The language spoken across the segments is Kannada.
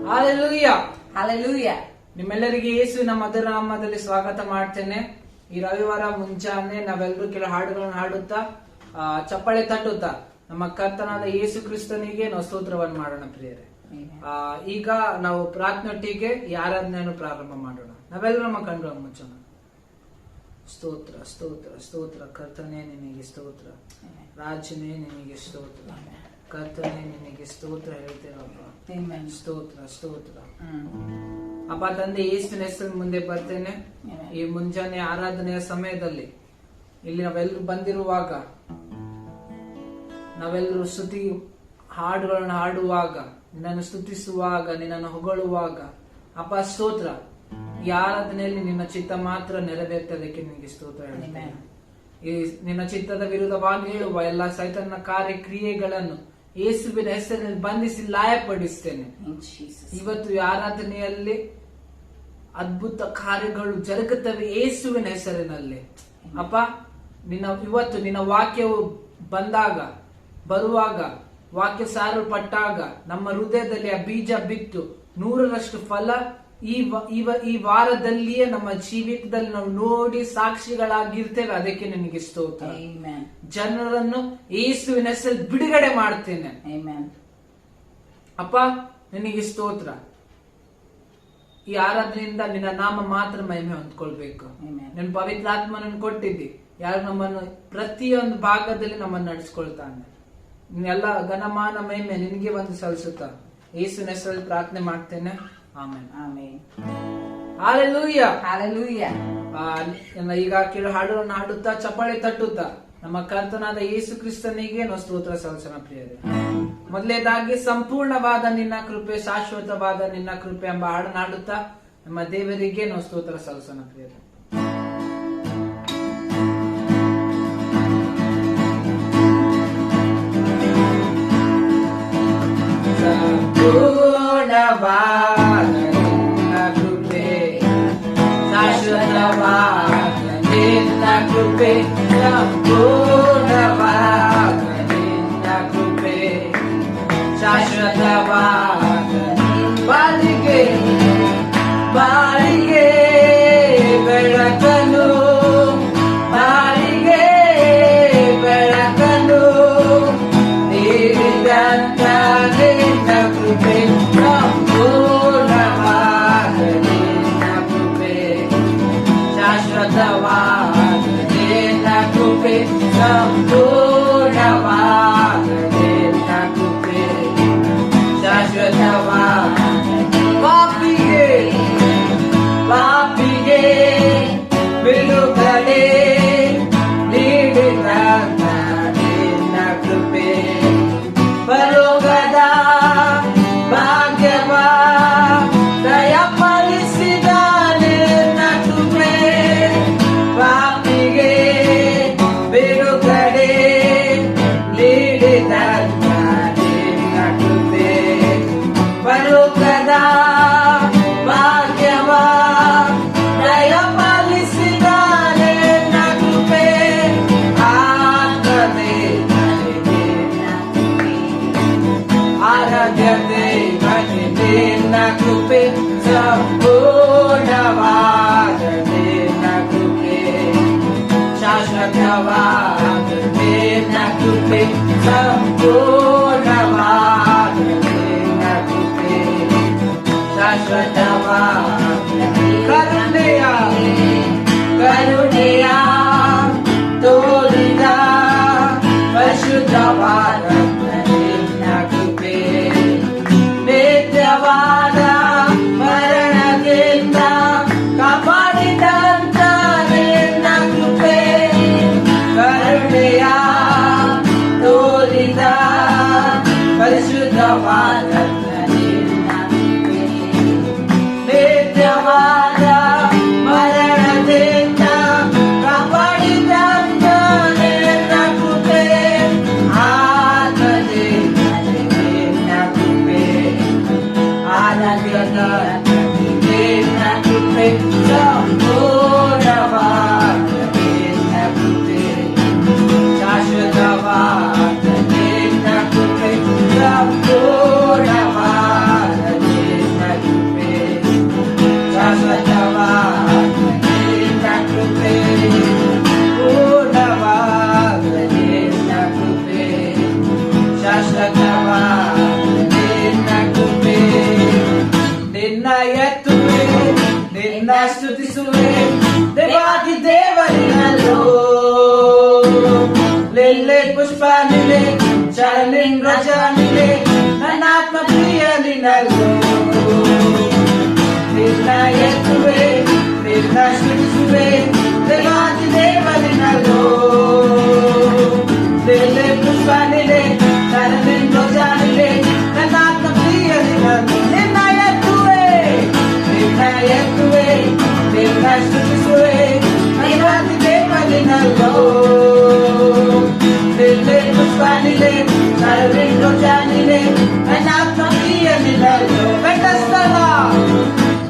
Hallelujah hallelujah. ನಿಮ್ಮೆಲ್ಲರಿಗೆ ಯೇಸುವಿನ ಮಧುರ ನಾಮದಲ್ಲಿ ಸ್ವಾಗತ ಮಾಡ್ತೇನೆ. ಈ ರವಿವಾರ ಮುಂಜಾನೆ ನಾವೆಲ್ಲರೂ ಕೆಲವು ಹಾಡುಗಳನ್ನು ಹಾಡುತ್ತಾ ಚಪ್ಪಾಳೆ ತಟ್ಟುತ್ತಾ ನಮ್ಮ ಕರ್ತನಾದ ಯೇಸು ಕ್ರಿಸ್ತನಿಗೆ ನಾವು ಸ್ತೋತ್ರವನ್ನು ಮಾಡೋಣ ಪ್ರಿಯರೇ. ಈಗ ನಾವು ಪ್ರಾರ್ಥನೆಯೊಟ್ಟಿಗೆ ಈ ಆರಾಧನೆಯನ್ನು ಪ್ರಾರಂಭ ಮಾಡೋಣ. ನಾವೆಲ್ಲರೂ ನಮ್ಮ ಕಣ್ಣುಗಳನ್ನು ಮುಚ್ಚೋಣ. ಸ್ತೋತ್ರ ಸ್ತೋತ್ರ ಸ್ತೋತ್ರ ಕರ್ತನೇ ನಿನಗೆ ಸ್ತೋತ್ರ, ರಾಜನೇ ನಿನಗೆ ಸ್ತೋತ್ರ, ಕರ್ತನೇ ನಿನಗೆ ಸ್ತೋತ್ರ ಹೇಳ್ತೇವಪ್ಪ. ಸ್ತೋತ್ರ ಸ್ತೋತ್ರ ಅಪ್ಪ ತಂದೆ, ಯೇಸುವಿನ ಹೆಸರಿನ ಮುಂದೆ ಬರ್ತೇನೆ. ಈ ಮುಂಜಾನೆ ಆರಾಧನೆಯ ಸಮಯದಲ್ಲಿ ಇಲ್ಲಿ ನಾವೆಲ್ಲರೂ ಬಂದಿರುವಾಗ, ನಾವೆಲ್ಲರೂ ಸ್ತುತಿ ಹಾಡುಗಳನ್ನು ಹಾಡುವಾಗ, ನಿನ್ನನ್ನು ಸ್ತುತಿಸುವಾಗ, ನಿನ್ನನ್ನು ಹೊಗಳುವಾಗ ಅಪ್ಪ ಸ್ತೋತ್ರ. ಈ ಆರಾಧನೆಯಲ್ಲಿ ನಿನ್ನ ಚಿತ್ತ ಮಾತ್ರ ನೆರವೇರ್ತದಕ್ಕೆ ನಿನಗೆ ಸ್ತೋತ್ರ ಹೇಳ್ತೇನೆ. ಈ ನಿನ್ನ ಚಿತ್ತದ ವಿರುದ್ಧವಾಗಿ ಹೇಳುವ ಎಲ್ಲ ಸೈತನ ಕಾರ್ಯಕ್ರಿಯೆಗಳನ್ನು ಯೇಸುವಿನ ಹೆಸರಿನಲ್ಲಿ ಬಂಧಿಸಿ ಲಾಯಪಡಿಸ್ತೇನೆ. ಇವತ್ತು ಈ ಆರಾಧನೆಯಲ್ಲಿ ಅದ್ಭುತ ಕಾರ್ಯಗಳು ಜರುಗುತ್ತವೆ ಯೇಸುವಿನ ಹೆಸರಿನಲ್ಲಿ. ಅಪ್ಪ ಇವತ್ತು ನಿನ್ನ ವಾಕ್ಯವು ಬರುವಾಗ ವಾಕ್ಯ ಸಾರಲ್ಪಟ್ಟಾಗ ನಮ್ಮ ಹೃದಯದಲ್ಲಿ ಆ ಬೀಜ ಬಿತ್ತು 100ರಷ್ಟು ಫಲ ಈ ವಾರದಲ್ಲಿಯೇ ನಮ್ಮ ಜೀವಿತದಲ್ಲಿ ನಾವು ನೋಡಿ ಸಾಕ್ಷಿಗಳಾಗಿರ್ತೇವೆ. ಅದಕ್ಕೆ ನಿನಗೆ ಸ್ತೋತ್ರ. ಜನರನ್ನು ಯೇಸುವಿನ ಹೆಸರಲ್ಲಿ ಬಿಡುಗಡೆ ಮಾಡ್ತೇನೆ. ಅಪ್ಪ ನಿನಗೆ ಸ್ತೋತ್ರ. ಈ ಆರಾಧನೆಯಿಂದ ನಿನ್ನ ನಾಮ ಮಾತ್ರ ಮಹಿಮೆ ಹೊಂದ್ಕೊಳ್ಬೇಕು. ನಿನ್ನ ಪವಿತ್ರಾತ್ಮನನ್ನು ಕೊಟ್ಟಿದ್ದಿ, ಯಾರು ನಮ್ಮನ್ನು ಪ್ರತಿಯೊಂದು ಭಾಗದಲ್ಲಿ ನಮ್ಮನ್ನು ನಡೆಸ್ಕೊಳ್ತಾನೆ. ಎಲ್ಲ ಘನಮಾನ ಮಹಿಮೆ ನಿನಗೆ ಒಂದು ಸಲ್ಲಿಸುತ್ತಾ ಯೇಸುವಿನ ಹೆಸರಲ್ಲಿ ಪ್ರಾರ್ಥನೆ ಮಾಡ್ತೇನೆ. Amen amen. Hallelujah hallelujah. ಈಗ ಕೆಲವು ಹಾಡುಗಳನ್ನು ಹಾಡುತ್ತಾ ಚಪ್ಪಾಳೆ ತಟ್ಟುತ್ತಾ ನಮ್ಮ ಕರ್ತನಾದ ಯೇಸು ಕ್ರಿಸ್ತನಿಗೆ ನಾವು ಸ್ತೋತ್ರ ಸಲ್ಲಿಸೋಣ ಪ್ರಿಯರೇ. ಮೊದಲನೇದಾಗಿ ಸಂಪೂರ್ಣವಾದ ನಿನ್ನ ಕೃಪೆ, ಶಾಶ್ವತವಾದ ನಿನ್ನ ಕೃಪೆ ಎಂಬ ಹಾಡನ್ನು ಹಾಡುತ್ತಾ ನಮ್ಮ ದೇವರಿಗೆ ನಾವು ಸ್ತೋತ್ರ ಸಲ್ಲಿಸೋಣ ಪ್ರಿಯರೇ. ಸಂಪೂರ್ಣವಾದ ನಿನ್ನ ಕೃಪೆ, ಶಾಶ್ವತವಾದ ನಿನ್ನ ಕೃಪೆ, ಸಂಪೂರ್ಣವಾದ ನಿನ್ನ ಕೃಪೆ, ಶಾಶ್ವತವಾದ ಬಾಳಿಗೆ ಬಾಳಿಗೆ ಬೆಳಕನು, ಬಾಳಿಗೆ ಬೆಳಕನು ನೀಡಿದಂತ ನಿನ್ನ ಕೃಪೆ, ಸಂಪೂರ್ಣವಾದ ನಿನ್ನ ಕೃಪೆ, ಶಾಶ್ವತವಾದ ನಿನ್ನ ಕೃಪೆ, ಸಂಪೂರ್ಣವಾದ ನಿನ್ನ ಕೃಪೆ, ಶಾಶ್ವತವಾದ ಪಾಪಿಗೆ ಪಾಪಿಗೆ ಬಿಡುಗಡೆ ನೀಡಿದಂತ ನಿನ್ನ ಕೃಪೆ, ಪರಲೋಕದ ಭಾಗ್ಯವ ದಯಪಾಲಿಸಿದ ನಿನ್ನ ಕೃಪೆ, ಪಾಪಿಗೆ ಬಿಡುಗಡೆ ನೀಡಿದಂತ ನಿನ್ನ ಕೃಪೆ, ಪರಲೋಕದ ಭಾಗ್ಯವ ದಯಪಾಲಿಸಿದ ನಿನ್ನ ಕೃಪೆ, ಆರಾಧನೆ ಆರಾಧ್ಯತೆ ನಿನ್ನ ಕೃಪೆ, ಸಂಪೂರ್ಣವಾದ ನಿನ್ನ ಕೃಪೆ, ಶಾಶ್ವತವಾದ ನಿನ್ನ ಕೃಪೆ, ಸಂಪೂರ್ಣವಾದ ನಿನ್ನ ಕೃಪೆ, ಶಾಶ್ವತವಾದ ಕರುಣೆಯ ಕರುಣೆಯ ತೋರಿದ ಪರಿಶುದ್ಧವಾದ ನಿನ್ನ ಕೃಪೆ, ನಿತ್ಯವಾದ ಮರಣದಿಂದ ಕಾಪಾಡಿದಂತ ನಿನ್ನ ಕೃಪೆ, ಕರುಣೆಯ ತೋರಿದ ಪರಿಶುದ್ಧವಾದ ನಿನ್ನ ಕೃಪೆ, ನಿತ್ಯವಾದ ಮರಣದಿಂದ ಕಾಪಾಡಿದಂತ ನಿನ್ನ ಕೃಪೆ, ಆರಾಧನೆ ನಿನ್ನ ಕೃಪೆ, ಆರಾಧ್ಯದ ನಿನ್ನ ಕೃಪೆ, ಸಂಪೂರ್ಣವಾದ ನಿನ್ನ ಕೃಪೆ, ಶಾಶ್ವತವಾದ ನಿನ್ನ ಕೃಪೆ, ಸಂಪೂರ್ಣವಾದ ನಿನ್ನ ಸ್ತುತಿಸುವೆ ದೇವಾದಿ ದೇವರಿನಲ್ಲೋ ಲೆಲ್ಲೆ ಪುಷ್ಪ ನಿಲೆ ಚರಣಿನ್ ರಜ ನಿಲೆ ನನ್ನ ಆತ್ಮ ಪ್ರಿಯನಿನಲ್ಲೋ ನಿನ್ನ ಎತ್ತುವೆ ನಿನ್ನ ಸ್ತುತಿಸುವೆ ದೇವಾದಿ ದೇವರಿನಲ್ಲೋ ಲೆಲ್ಲೆ ಪುಷ್ಪ ನಿಲೆ ಚರಣಿನ್ ರಜ ನಿಲೆ ನನ್ನ ಆತ್ಮ ಪ್ರಿಯನಿನಲ್ಲೋ ನಿನ್ನ ಎತ್ತುವೆ ನಿನ್ನ ಸ್ತುತಿಸುವೆ ದೇವಾದಿ ದೇವರಿನಲ್ಲೋ ಲೆಲ್ಲೆ ಪುಷ್ಪ ನಿಲೆ ಚರಣಿನ್ ರಜ ನಿಲೆ ನನ್ನ ಆತ್ಮ ಪ್ರಿಯನಿನಲ್ಲೋ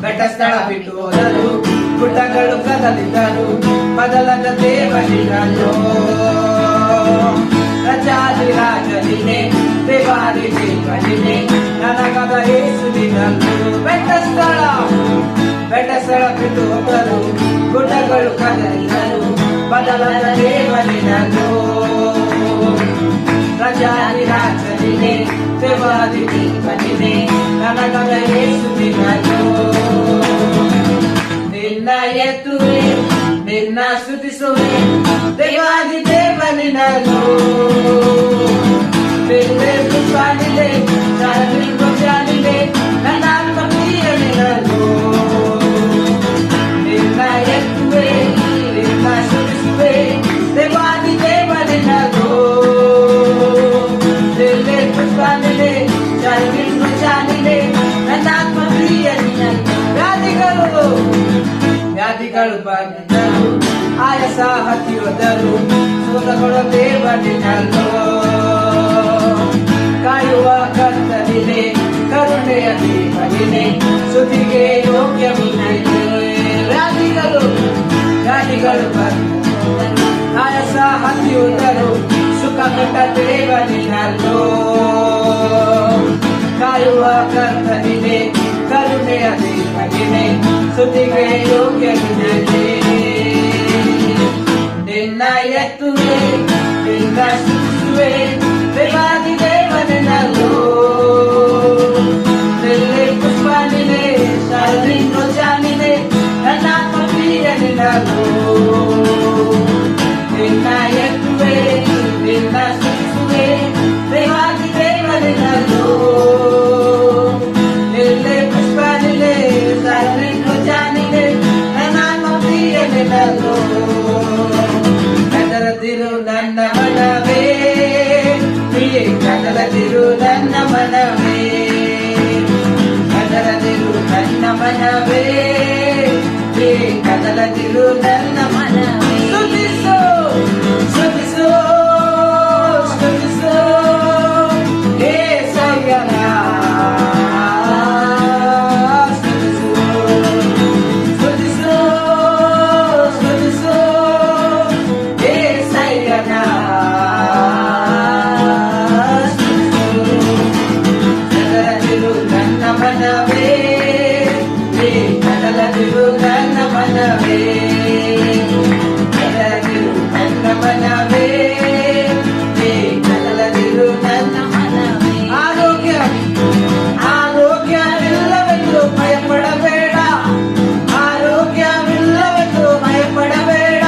ಬೆಟ್ಟಸ್ಥಳ ಬಿಟ್ಟು ಹೋದರು ಗುಡ್ಡಗಳು ಕದಲಿದರು ಬದಲಾದ ದೇವರಿನಲ್ಲೋ ರಾಜನಿನೇ ದೇವಾದಿ ದೇವನಿನೇ ನನಗದ ಯೇಸುವಿನಲ್ಲೋ ಬೆಟ್ಟಸ್ಥಳ ಬಿಟ್ಟು ಹೋದರು ಗುಡ್ಡಗಳು ಕದಲಿದರು ಬದಲಾದ ದೇವರಿನಲ್ಲೋ ರಾಜನಿನೇ ದೇವಾದಿ ದೇವನಿನೇ ನನಗದ ಯೇಸುವಿನಲ್ಲೋ ನಿನ್ನ ಎತ್ತುವೆ ನಿನ್ನ ಸ್ತುತಿಸುವೆ ದೇವಾದಿ ದೇವನಿನಲ್ಲೋ ಲೆಲ್ಲೆ ಪುಷ್ಪ ನಿಲೆ ಚರಣಿನ್ ರಜ ನಿಲೆ ನನ್ನ ಆತ್ಮ ಪ್ರಿಯನಿನಲ್ಲೋ ನಿನ್ನ ಎತ್ತುವೆ ನಿನ್ನ ಸ್ತುತಿಸುವೆ ದೇವಾದಿ ದೇವನಿನಲ್ಲೋ ಲೆಲ್ಲೆ ಪುಷ್ಪ ನಿಲೆ ಚರಣಿನ್ ರಜ ನಿಲೆ ನನ್ನ ಆತ್ಮ ಪ್ರಿಯನಿನಲ್ಲೋ ವ್ಯಾಧಿಗಳು ಬಂದರು ಆಯಾಸ ಹತ್ತಿಯೋದರು ಸೋಲಗಳು ದೇವನಿನಲ್ಲೋ ಕಾಯುವ ಕರ್ತನಿದೆ ಕರುಣೆಯ ದೇವನಿದೆ ಸ್ತುತಿಗೆ ಯೋಗ್ಯವಿದೆ ವ್ಯಾಧಿಗಳು ಬಂದರು ಆಯಾಸ ಹತ್ತಿಯೋದರು ಸುಖ ಕೊಟ್ಟ ದೇವನಿನಲ್ಲೋ ಕಾಯುವ ಕರ್ತನಿದೆ ಕರುಣೆಯ ದೇವನಿದೆ ಸ್ತುತಿಗೆ ಯೋಗ್ಯವಿದೆ ನಿನ್ನ ಎತ್ತುವೆ ನಿನ್ನ ಸ್ತುತಿಸುವೆ ದೇವಾದಿ ದೇವನಿನಲ್ಲೋ ಲೆಲ್ಲೆ ಪುಷ್ಪ ನಿಲೆ ಚರಣಿನ್ ರಜ ನಿಲೆ ನನ್ನ ಆತ್ಮ ಪ್ರಿಯನಿನಲ್ಲೋ ನಿನ್ನ ಎತ್ತುವೆ ನಿನ್ನ ಸ್ತುತಿಸುವೆ ದೇವಾದಿ ದೇವನಿನಲ್ಲೋ ಲೆಲ್ಲೆ ಪುಷ್ಪ ನಿಲೆ ಚರಣಿನ್ ರಜ ನಿಲೆ ನನ್ನ ಆತ್ಮ ಪ್ರಿಯನಿನಲ್ಲೋ ಕದಲದಿರು ನನ್ನ ಮನವೇ ಪ್ರಿಯೆ ಕದಲದಿರು ನನ್ನ ಮನವೇ ಕದಲದಿರು ನನ್ನ ಮನವೇ ಪ್ರಿಯೆ ಕದಲದಿರು ನನ್ನ ಮನವೇ ಸ್ತುತಿಸು ಸ್ತುತಿಸು ಸ್ತುತಿಸು యేసయ్యన ಸ್ತುತಿಸು ಸ್ತುತಿಸು ಸ್ತುತಿಸು యేసయ్యన ಕದಲದಿರು ನನ್ನ ಮನವೇ ಕದಲದಿರು ನನ್ನ ಮನವೇ ಕದಲದಿರು ನನ್ನ ಮನವೇ ಕದಲದಿರು ನನ್ನ ಮನವೇ ಆರೋಗ್ಯವಿಲ್ಲವೆಂದು ಭಯಪಡಬೇಡ ಆರೋಗ್ಯವಿಲ್ಲವೆಂದು ಭಯಪಡಬೇಡ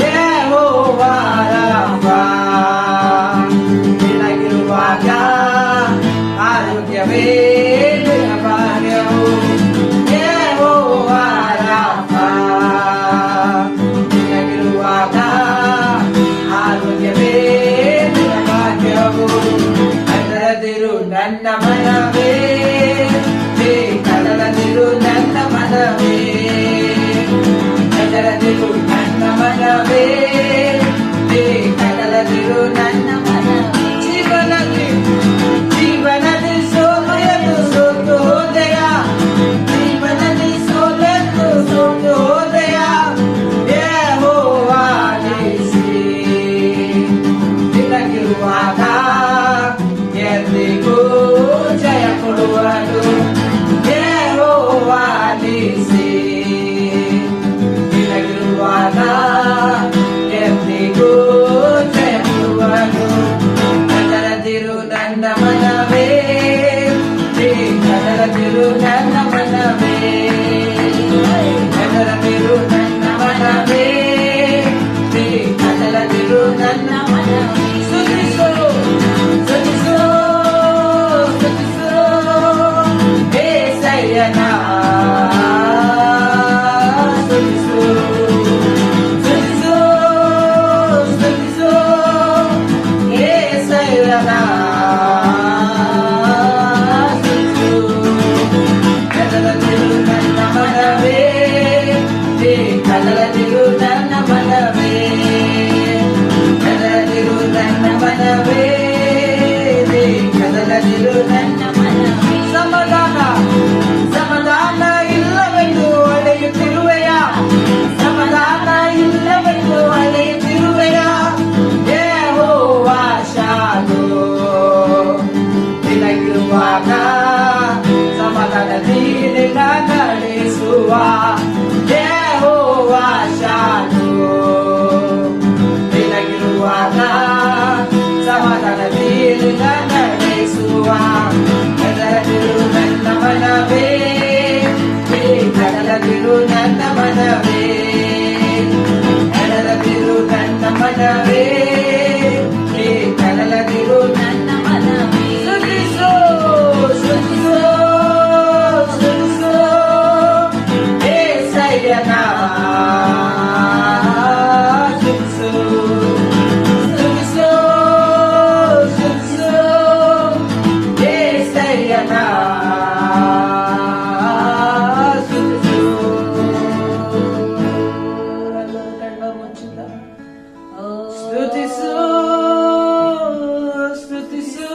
ಯೆಹೋವಾ ರಾಫ ನಿನಗಿರುವಾಗ ಆರೋಗ್ಯವೇ ನಿನ್ನ ಭಾಗ್ಯವು ಯೆಹೋವಾ ರಾಫ ನಿನಗಿರುವಾಗ ಆರೋಗ್ಯವೇ ನಿನ್ನ ಭಾಗ್ಯವು ಕದಲದಿರು ನನ್ನ ಮನವೇ ಕದಲದಿರು ನನ್ನ ಮನವೇ ಕದಲದಿರು ನನ್ನ ಮನವೇ ಕದಲದಿರು ನನ್ನ ಮನವೇ ಜೀವನದಿ ಸೋಮೆಯದು ಯೆಹೋವಾ ಶಾಲೋಮ್. ಬೆಳಗಿರುವಾಗ ಸಮಾಧಾನದಿಂದ ನಡೆಸುವ ಕದಲದಿರು ನನ್ನ ಮನವೇ, ಕದಲದಿರು ನನ್ನ ಮನವೇ, ಕದಲದಿರು ನನ್ನ ಮನವೇ, ಕದಲದಿರು ನನ್ನ ಮನವೇ. ಸ್ತುತಿಸು ಸ್ತುತಿಸು ಸ್ತುತಿಸು యేసయ్యನ ಸ್ತುತಿಸು ಸ್ತುತಿಸು ಸ್ತುತಿಸು యేసయ్యನ ಸ್ತುತಿಸು. ಎಲ್ಲರೂ ಕಣ್ಣ ಮುಚ್ಚಿದ ಸ್ತುತಿಸು ಸ್ತುತಿಸು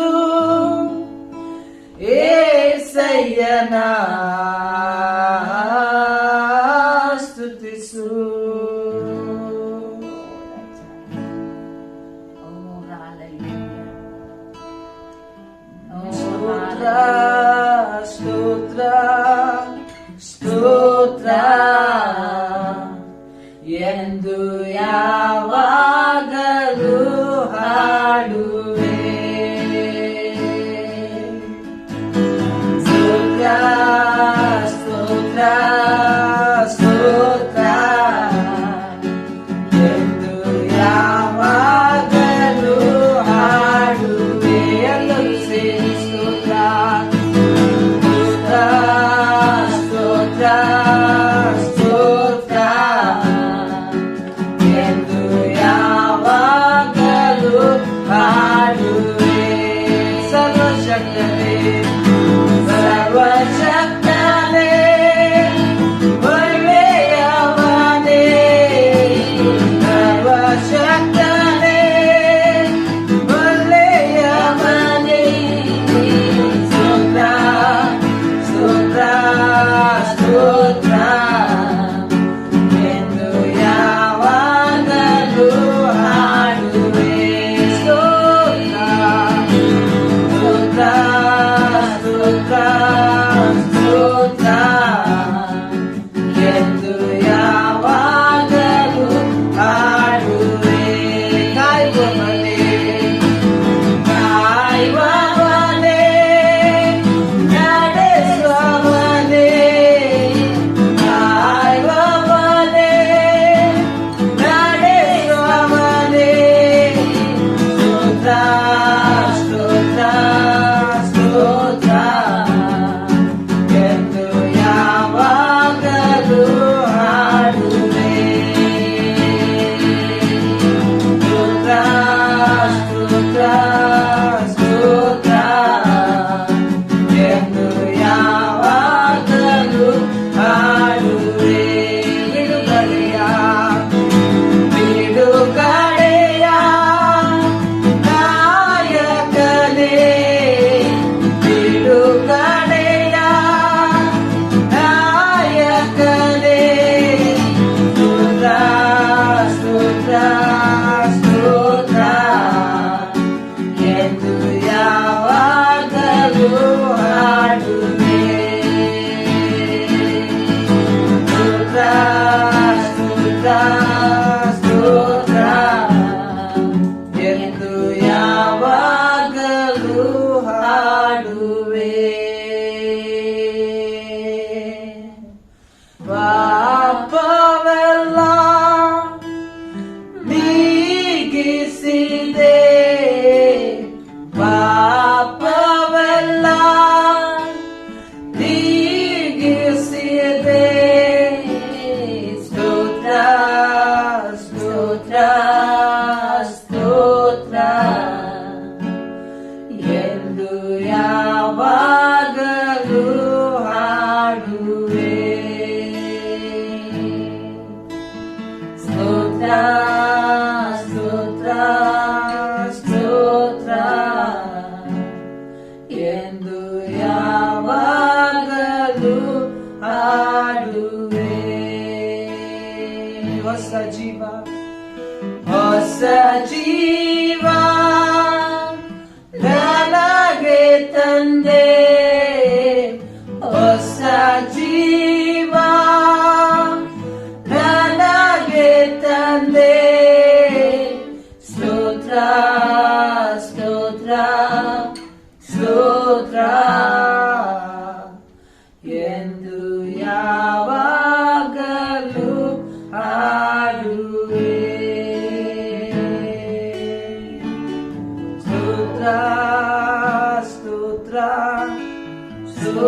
యేసయ్యನ ಸ್ತುತಿಸು. ಸ್ತೋತ್ರ ಸ್ತೋತ್ರ ಸ್ತೋತ್ರ ಎಂದು ಯಾವಾಗಲೂ ಹಾಡುವೆ. ಸ್ತೋತ್ರ ಸ್ತೋತ್ರ ಸ್ತೋತ್ರ ಎಂದು ಯಾವಾಗಲೂ ಹಾಡುವೆ. ಎಲ್ಲರೂ ಸೇರಿ ಸ್ತೋತ್ರ ಸ್ತೋತ್ರ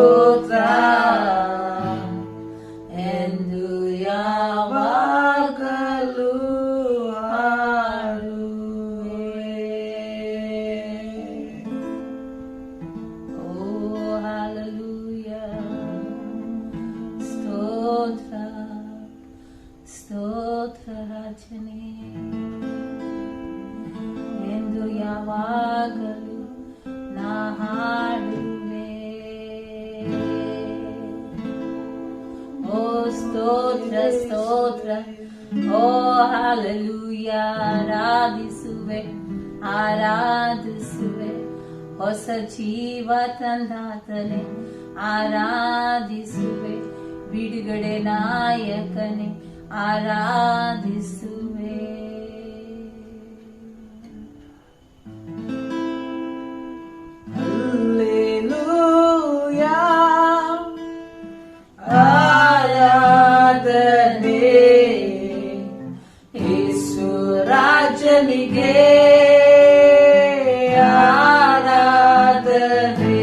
ಸ್ತೋತ್ರ ಎಂದು ಯಾವಾಗಲೂ ಹಾಡುವೆ. ಓ ಹಲ್ಲೆಲೂಯಾ, ಸ್ತೋತ್ರ ಸ್ತೋತ್ರ ರಾಜನೇ ಎಂದು ಯಾವಾಗಲೂ ನಾ ಹಾಡುವೆ. ಓ ಸ್ತೋತ್ರ ಸ್ತೋತ್ರ, ಓ ಹಲ್ಲೆಲೂಯಾ, ಆರಾಧಿಸುವೆ ಆರಾಧಿಸುವೆ, ಹೊಸ ಜೀವ ತಂದಾತನೆ ಆರಾಧಿಸುವೆ, ಬಿಡುಗಡೆ ನಾಯಕನೆ ಆರಾಧಿಸುವೆ. ಹಲ್ಲೆಲೂಯಾ, ಆರಾಧನೆ ಯೇಸು ರಾಜನಿಗೆ, ಆರಾಧನೆ.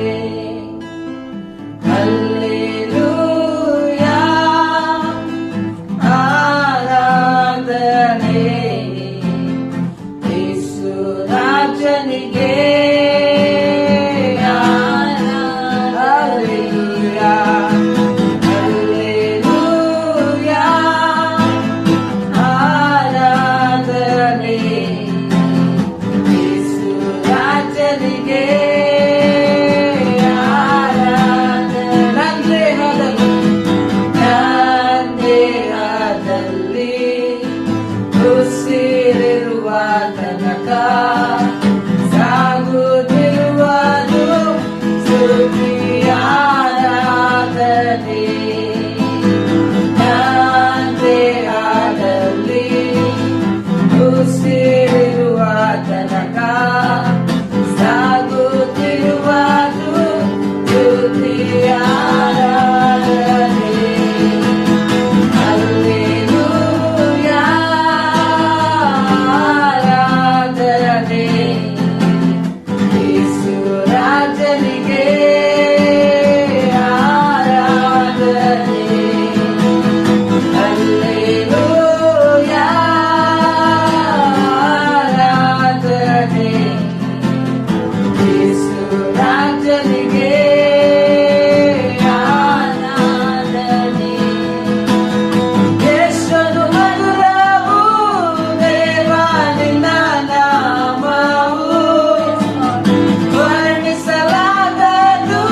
ಹಲ್ಲೆಲೂಯಾ, ಆರಾಧನೆ ಯೇಸು ರಾಜನಿಗೆ, ಹಲ್ಲೆಲೂಯಾ, ಹಲ್ಲೆಲೂಯಾ, ಆರಾಧನೆ ಯೇಸು ರಾಜನಿಗೆ, ಆರಾಧನೆ. ನನ್ನ ದೇಹದಲ್ಲಿ ಉಸಿರಿರುವ ತನಕ ಸಾಗುತ್ತಿರುವುದು ಸ್ತುತಿಯ ಆರಾಧನೆ. ನನ್ನ ದೇಹದಲ್ಲಿ ಉಸಿರಿರುವ ತನಕ ಸಾಗುತ್ತಿರುವುದು ಸ್ತುತಿಯ ಆರಾಧನೆ. ಹಲ್ಲೆಲೂಯಾ, ಆರಾಧನೆ ಯೇಸು ರಾಜನಿಗೆ, ಆರಾಧನೆ. ಹಲ್ಲೆಲೂಯಾ, ಆರಾಧನೆ ಯೇಸು ರಾಜನಿಗೆ, ಆರಾಧನೆ. ಯೇಸುನು ಮಧುರವು ದೇವಾ ನಿನ್ನ ನಾಮವು, ವರ್ಣಿಸಲಾಗದು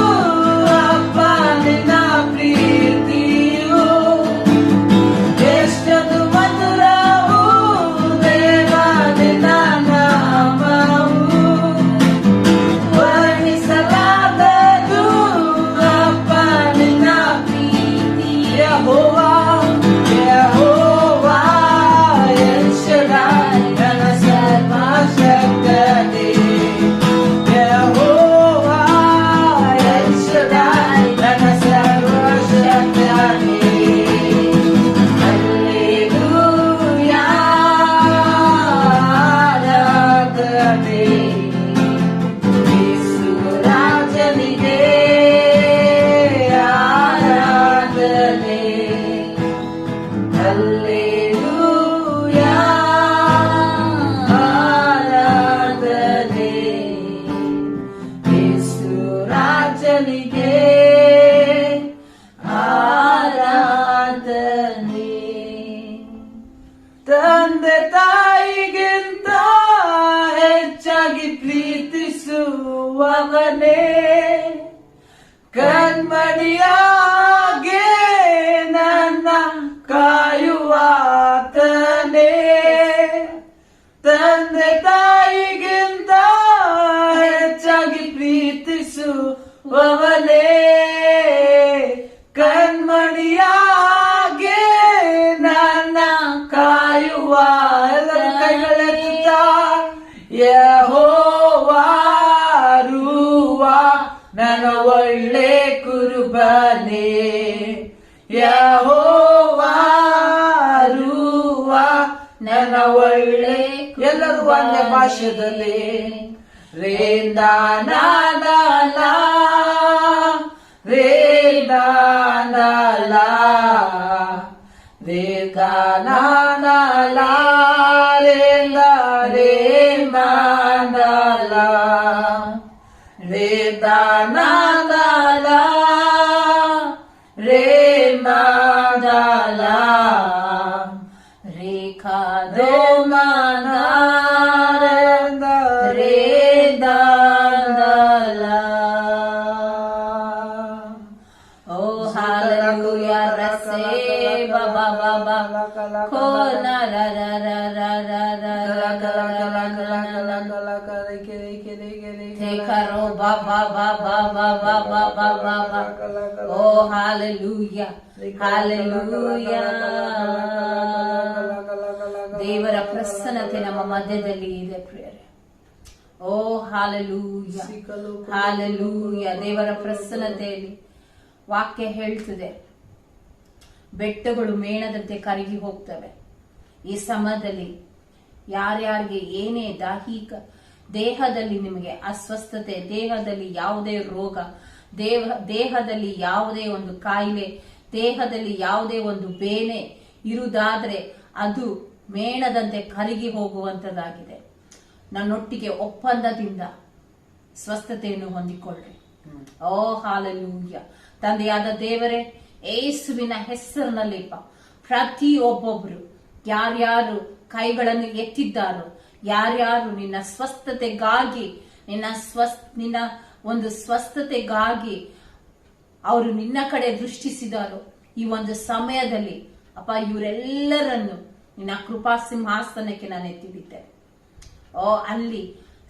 ಅಪ್ಪ ನಿನ್ನ ಪ್ರೀತಿಯು. ಎಷ್ಟೊಂದು ಮಧುರವು ದೇವಾ ನಿನ್ನ ನಾಮವು, ವರ್ಣಿಸಲಾಗದು ಅಪ್ಪ ನಿನ್ನ ಪ್ರೀತಿ. ಯೆಹೋವಾ, ಯೆಹೋವಾ ಎಲ್ ಶಡಾಯ್, ನನ್ನ ಸರ್ವಶಕ್ತನೇ. ಯೆಹೋವಾ ಎಲ್ ಶಡಾಯ್, ನನ್ನ ಸರ್ವಶಕ್ತನೇ. ಹಲ್ಲೆಲೂಯಾ, ಆರಾಧನೆ ಯೇಸು ರಾಜನಿಗೆ, ಆರಾಧನೆ. ಹಲ್ಲೆಲೂಯಾ, ಆರಾಧನೆ ಯೇಸು ರಾಜನಿಗೆ, ಆರಾಧನೆ. ತಂದೆ ತಾಯಿಗಿಂತ ಹೆಚ್ಚಾಗಿ ಪ್ರೀತಿಸುವವನೇ, ಕಣ್ಮಣಿಯಾಗೆ ನನ್ನ ಕಾಯುವಾತನೇ. ತಂದೆ ತಾಯಿಗಿಂತ ಹೆಚ್ಚಾಗಿ ಪ್ರೀತಿಸುವವನೇ, ಕಣ್ಮಣಿಯಾಗೆ ನನ್ನ ಕಾಯುವ. ಎಲ್ಲರ ಕೈಗಳೆತ್ತುತ್ತಾ ಯೆಹೋವಾ ರೂವಾ, ನನ್ನ ಒಳ್ಳೆ ಕುರುಬನೇ. ಯೆಹೋವಾ ರೂವಾ, ನನ್ನ ಒಳ್ಳೆ. ಎಲ್ಲರೂ ಅನ್ಯ ಭಾಷೆಯಲ್ಲಿ ರೇಂದ ನಾನಾ ರೇ ದಾನಲ ರೇ ದಾನಲ ರೇ ರೇ ದಾನಲ ರೇ ದಾನಲ ರೇ ದಾನಲ ರೇಖಾ ರೇ ಮಾನ ರೇ ದಾನಲ. ಓ ಹಾಲೆಲೂಯಾ ರಸೆ ಬಾಬಾ ಬಾಬಾ ಕೋ ನ ರ ರ ರ ರ ರ ರ ಕರೋ ಬಾಬಾ ಬಾಬಾ ಬಾಬಾ ಬಾಬಾ ಬಾಬಾ. ಓ ಹಾಲೆಲೂಯಾ ಹಾಲೆಲೂಯಾ. ದೇವರ ಪ್ರಸನ್ನತೆ ನಮ್ಮ ಮಧ್ಯದಲ್ಲಿ ಇದೆ ಪ್ರಿಯರೇ. ಓ ಹಾಲೆಲೂಯಾ ಹಾಲೆಲೂಯಾ. ದೇವರ ಪ್ರಸನ್ನತೆಯಲ್ಲಿ ವಾಕ್ಯ ಹೇಳ್ತದೆ, ಬೆಟ್ಟಗಳು ಮೇಣದಂತೆ ಕರಗಿ ಹೋಗ್ತವೆ. ಈ ಸಮಯದಲ್ಲಿ ಯಾರ್ಯಾರಿಗೆ ಏನೇ ದೇಹದಲ್ಲಿ ನಿಮಗೆ ಅಸ್ವಸ್ಥತೆ, ದೇಹದಲ್ಲಿ ಯಾವುದೇ ರೋಗ, ದೇಹದಲ್ಲಿ ಯಾವುದೇ ಒಂದು ಕಾಯಿಲೆ, ದೇಹದಲ್ಲಿ ಯಾವುದೇ ಒಂದು ಬೇನೆ ಇರುವುದಾದ್ರೆ ಅದು ಮೇಣದಂತೆ ಕರಗಿ ಹೋಗುವಂತದ್ದಾಗಿದೆ. ನನ್ನೊಟ್ಟಿಗೆ ಒಪ್ಪಂದದಿಂದ ಸ್ವಸ್ಥತೆಯನ್ನು ಹೊಂದಿಕೊಳ್ಳ್ರಿ. ಓ ಹಾಲೆಲೂಯಾ. ತಂದೆಯಾದ ದೇವರೇ, ಯೇಸುವಿನ ಹೆಸರಿನಲ್ಲಿ ಪ್ರತಿಯೊಬ್ಬೊಬ್ರು ಯಾರ್ಯಾರು ಕೈಗಳನ್ನು ಎತ್ತಿದ್ದಾರೋ, ಯಾರ್ಯಾರು ನಿನ್ನ ಸ್ವಸ್ಥತೆಗಾಗಿ ನಿನ್ನ ಒಂದು ಸ್ವಸ್ಥತೆಗಾಗಿ ಅವರು ನಿನ್ನ ಕಡೆ ದೃಷ್ಟಿಸಿದಾರೋ, ಈ ಒಂದು ಸಮಯದಲ್ಲಿ ಅಪ್ಪ ಇವರೆಲ್ಲರನ್ನು ನಿನ್ನ ಕೃಪಾ ಸಿಂಹಾಸನಕ್ಕೆ ನಾನು ಎತ್ತಿಬಿಟ್ಟೆ. ಅಲ್ಲಿ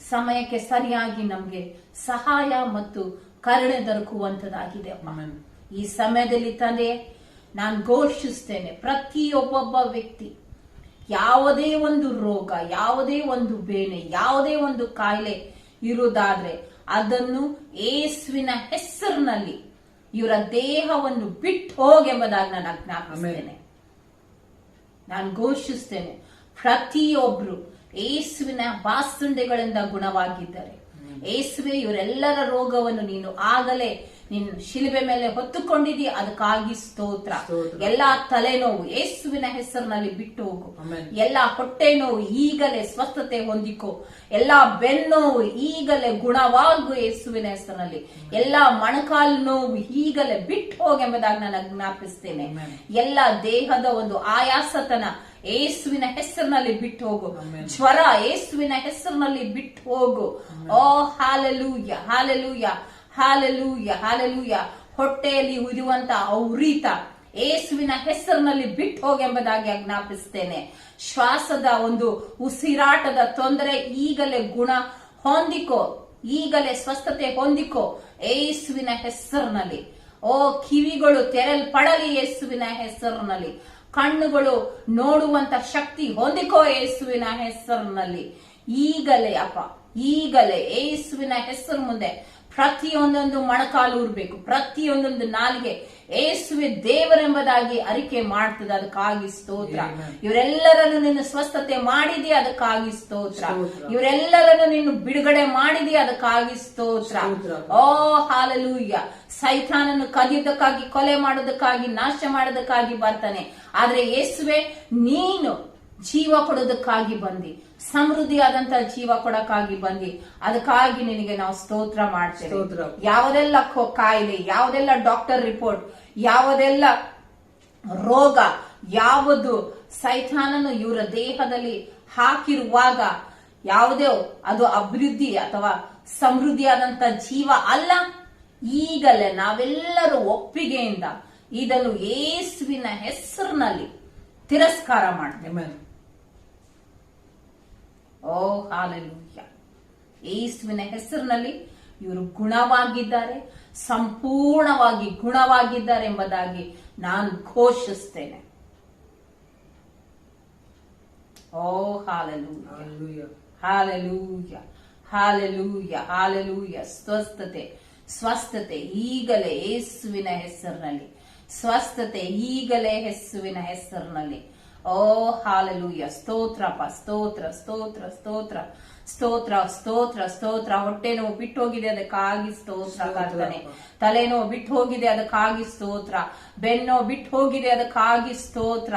ಸಮಯಕ್ಕೆ ಸರಿಯಾಗಿ ನಮ್ಗೆ ಸಹಾಯ ಮತ್ತು ಕರುಣೆ ದೊರಕುವಂತದಾಗಿದೆ. ಈ ಸಮಯದಲ್ಲಿ ತಂದೆ ನಾನು ಘೋಷಿಸ್ತೇನೆ, ಪ್ರತಿಯೊಬ್ಬೊಬ್ಬ ವ್ಯಕ್ತಿ ಯಾವುದೇ ಒಂದು ರೋಗ, ಯಾವುದೇ ಒಂದು ಬೇನೆ, ಯಾವುದೇ ಒಂದು ಕಾಯಿಲೆ ಇರುವುದಾದ್ರೆ ಅದನ್ನು ಯೇಸುವಿನ ಹೆಸರಿನಲ್ಲಿ ಇವರ ದೇಹವನ್ನು ಬಿಟ್ಟು ಹೋಗೆಂಬುದಾಗಿ ನಾನು ಆಜ್ಞಾಪಿಸ್ತೇನೆ. ನಾನು ಘೋಷಿಸ್ತೇನೆ, ಪ್ರತಿಯೊಬ್ರು ಯೇಸುವಿನ ಬಾಸುಂಡೆಗಳಿಂದ ಗುಣವಾಗಿದ್ದಾರೆ. ಯೇಸುವೆ, ಇವರೆಲ್ಲರ ರೋಗವನ್ನು ನೀನು ಆಗಲೇ ನೀನು ಶಿಲುಬೆ ಮೇಲೆ ಹೊತ್ತುಕೊಂಡಿದ್ದೀ, ಅದಕ್ಕಾಗಿ ಸ್ತೋತ್ರ. ಎಲ್ಲಾ ತಲೆನೋವು ಯೇಸುವಿನ ಹೆಸರಿನಲ್ಲಿ ಬಿಟ್ಟು ಹೋಗು. ಎಲ್ಲಾ ಹೊಟ್ಟೆ ನೋವು ಈಗಲೇ ಸ್ವಸ್ಥತೆ ಹೊಂದಿಕೋ. ಎಲ್ಲಾ ಬೆನ್ನೋವು ಈಗಲೇ ಗುಣವಾಗು ಯೇಸುವಿನ ಹೆಸರಿನಲ್ಲಿ. ಎಲ್ಲಾ ಮೊಣಕಾಲು ನೋವು ಈಗಲೇ ಬಿಟ್ಟು ಹೋಗೆಂಬುದಾಗಿ ನಾನು ಜ್ಞಾಪಿಸ್ತೇನೆ. ಎಲ್ಲಾ ದೇಹದ ಒಂದು ಆಯಾಸತನ ಯೇಸುವಿನ ಹೆಸರಿನಲ್ಲಿ ಬಿಟ್ಟು ಹೋಗು. ಜ್ವರ ಯೇಸುವಿನ ಹೆಸರಿನಲ್ಲಿ ಬಿಟ್ಟು ಹೋಗು. ಓ ಹಾಲೆಲೂಯಾ ಹಾಲೆಲೂಯಾ ಹಾಲೆಲೂಯಾ ಹಾಲೆಲೂಯಾ. ಹೊಟ್ಟೆಯಲ್ಲಿ ಉರಿಯುವಂತ ಉರಿತ ಯೇಸುವಿನ ಹೆಸರಿನಲ್ಲಿ ಬಿಟ್ಟು ಹೋಗೆಂಬುದಾಗಿ ಆಜ್ಞಾಪಿಸ್ತೇನೆ. ಶ್ವಾಸದ ಒಂದು ಉಸಿರಾಟದ ತೊಂದರೆ ಈಗಲೇ ಗುಣ ಹೊಂದಿಕೋ, ಈಗಲೇ ಸ್ವಸ್ಥತೆ ಹೊಂದಿಕೋ ಯೇಸುವಿನ ಹೆಸರಿನಲ್ಲಿ. ಓ ಕಿವಿಗಳು ತೆರೆಯಲ್ಪಡಲಿ ಯೇಸುವಿನ ಹೆಸರಿನಲ್ಲಿ. ಕಣ್ಣುಗಳು ನೋಡುವಂತ ಶಕ್ತಿ ಹೊಂದಿಕೋ ಯೇಸುವಿನ ಹೆಸರಿನಲ್ಲಿ. ಈಗಲೇ ಅಪ್ಪ, ಈಗಲೇ ಯೇಸುವಿನ ಹೆಸರು ಮುಂದೆ ಪ್ರತಿಯೊಂದೊಂದು ಮೊಣಕಾಲು ಊರ್ಬೇಕು, ಪ್ರತಿಯೊಂದೊಂದು ನಾಲಿಗೆ ಯೇಸುವೆ ದೇವರೆಂಬುದಾಗಿ ಅರಿಕೆ ಮಾಡ್ತದೆ. ಅದಕ್ಕಾಗಿ ಸ್ತೋತ್ರ. ಇವರೆಲ್ಲರನ್ನು ನೀನು ಸ್ವಸ್ಥತೆ ಮಾಡಿದಿ, ಅದಕ್ಕಾಗಿ ಸ್ತೋತ್ರ. ಇವರೆಲ್ಲರನ್ನು ನೀನು ಬಿಡುಗಡೆ ಮಾಡಿದಿ, ಅದಕ್ಕಾಗಿ ಸ್ತೋತ್ರ. ಓ ಹಾಲೆಲೂಯಾ. ಸೈತಾನನ್ನು ಕದಿಯೋದಕ್ಕಾಗಿ, ಕೊಲೆ ಮಾಡೋದಕ್ಕಾಗಿ, ನಾಶ ಮಾಡೋದಕ್ಕಾಗಿ ಬರ್ತಾನೆ. ಆದ್ರೆ ಯೇಸುವೆ, ನೀನು ಜೀವ ಕೊಡೋದಕ್ಕಾಗಿ ಬಂದಿ, ಸಮೃದ್ಧಿಯಾದಂತ ಜೀವ ಕೊಡಕ್ಕಾಗಿ ಬಂದಿ. ಅದಕ್ಕಾಗಿ ನಿನಗೆ ನಾವು ಸ್ತೋತ್ರ ಮಾಡ್ತೇವೆ. ಯಾವುದೆಲ್ಲ ಕಾಯಿಲೆ, ಯಾವುದೆಲ್ಲ ಡಾಕ್ಟರ್ ರಿಪೋರ್ಟ್, ಯಾವುದೆಲ್ಲ ರೋಗ, ಯಾವುದು ಸೈತಾನನು ಇವರ ದೇಹದಲ್ಲಿ ಹಾಕಿರುವಾಗ ಯಾವುದೇ ಅದು ಅಭಿವೃದ್ಧಿ ಅಥವಾ ಸಮೃದ್ಧಿಯಾದಂತ ಜೀವ ಅಲ್ಲ. ಈಗಲೇ ನಾವೆಲ್ಲರೂ ಒಪ್ಪಿಗೆಯಿಂದ ಇದನ್ನು ಯೇಸುವಿನ ಹೆಸರಿನಲ್ಲಿ ತಿರಸ್ಕಾರ ಮಾಡ್ತೇವೆ. ಓ ಹಾಲೆಲೂಯಾ. ಯೇಸುವಿನ ಹೆಸರಿನಲ್ಲಿ ಇವರು ಗುಣವಾಗಿದ್ದಾರೆ, ಸಂಪೂರ್ಣವಾಗಿ ಗುಣವಾಗಿದ್ದಾರೆ ಎಂಬುದಾಗಿ ನಾನು ಘೋಷಿಸ್ತೇನೆ. ಓ ಹಾಲೆಲೂಯಾ ಹಾಲೆಲೂಯಾ ಹಾಲೆಲೂಯಾ ಹಾಲೆಲೂಯಾ. ಸ್ವಸ್ಥತೆ ಸ್ವಸ್ಥತೆ ಈಗಲೇ ಯೇಸುವಿನ ಹೆಸರಿನಲ್ಲಿ, ಸ್ವಸ್ಥತೆ ಈಗಲೇ ಯೇಸುವಿನ ಹೆಸರಿನಲ್ಲಿ. ಓ ಹಾಲೆಲೂಯಾ. ಸ್ತೋತ್ರಪ್ಪ, ಸ್ತೋತ್ರ ಸ್ತೋತ್ರ ಸ್ತೋತ್ರ ಸ್ತೋತ್ರ ಸ್ತೋತ್ರ ಸ್ತೋತ್ರ. ಹೊಟ್ಟೆ ನೋವು ಬಿಟ್ಟು ಹೋಗಿದೆ, ಅದಕ್ಕಾಗಿ ಸ್ತೋತ್ರ ಕರ್ತನೆ. ತಲೆನೋವು ಬಿಟ್ಟು ಹೋಗಿದೆ, ಅದಕ್ಕಾಗಿ ಸ್ತೋತ್ರ. ಬೆನ್ನೋ ಬಿಟ್ಟು ಹೋಗಿದೆ, ಅದಕ್ಕಾಗಿ ಸ್ತೋತ್ರ.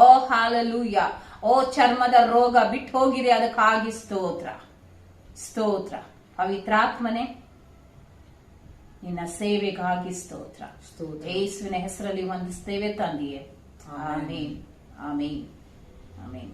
ಓ ಹಾಲೆಲೂಯ. ಓ ಚರ್ಮದ ರೋಗ ಬಿಟ್ಟು ಹೋಗಿದೆ, ಅದಕ್ಕಾಗಿ ಸ್ತೋತ್ರ ಸ್ತೋತ್ರ. ಪವಿತ್ರಾತ್ಮನೆ, ನಿನ್ನ ಸೇವೆಗಾಗಿ ಸ್ತೋತ್ರ. ಯೇಸುವಿನ ಹೆಸರಲ್ಲಿ ವಂದಿಸ್ತೇವೆ ತಂದೆಯೇ. ಆಮೇನ್ ಆಮೇನ್ ಆಮೇನ್.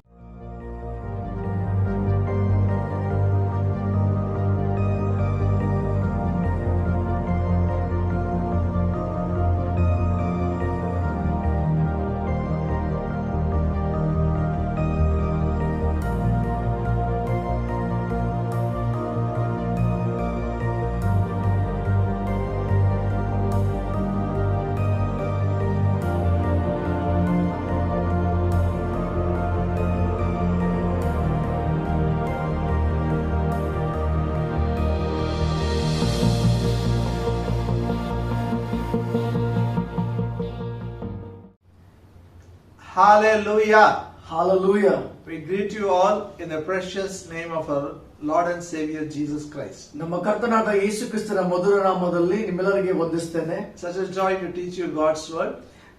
Hallelujah. Hallelujah. We greet you all in the precious name of our Lord and Savior Jesus Christ. ನಮ್ಮ ಕರ್ತನಾದ ಯೇಸು ಕ್ರಿಸ್ತನ ಮಧುರ ನಾಮದಲ್ಲಿ ನಿಮ್ಮೆಲ್ಲರಿಗೆ ವಂದಿಸ್ತೇನೆ. Such a joy to teach you God's word.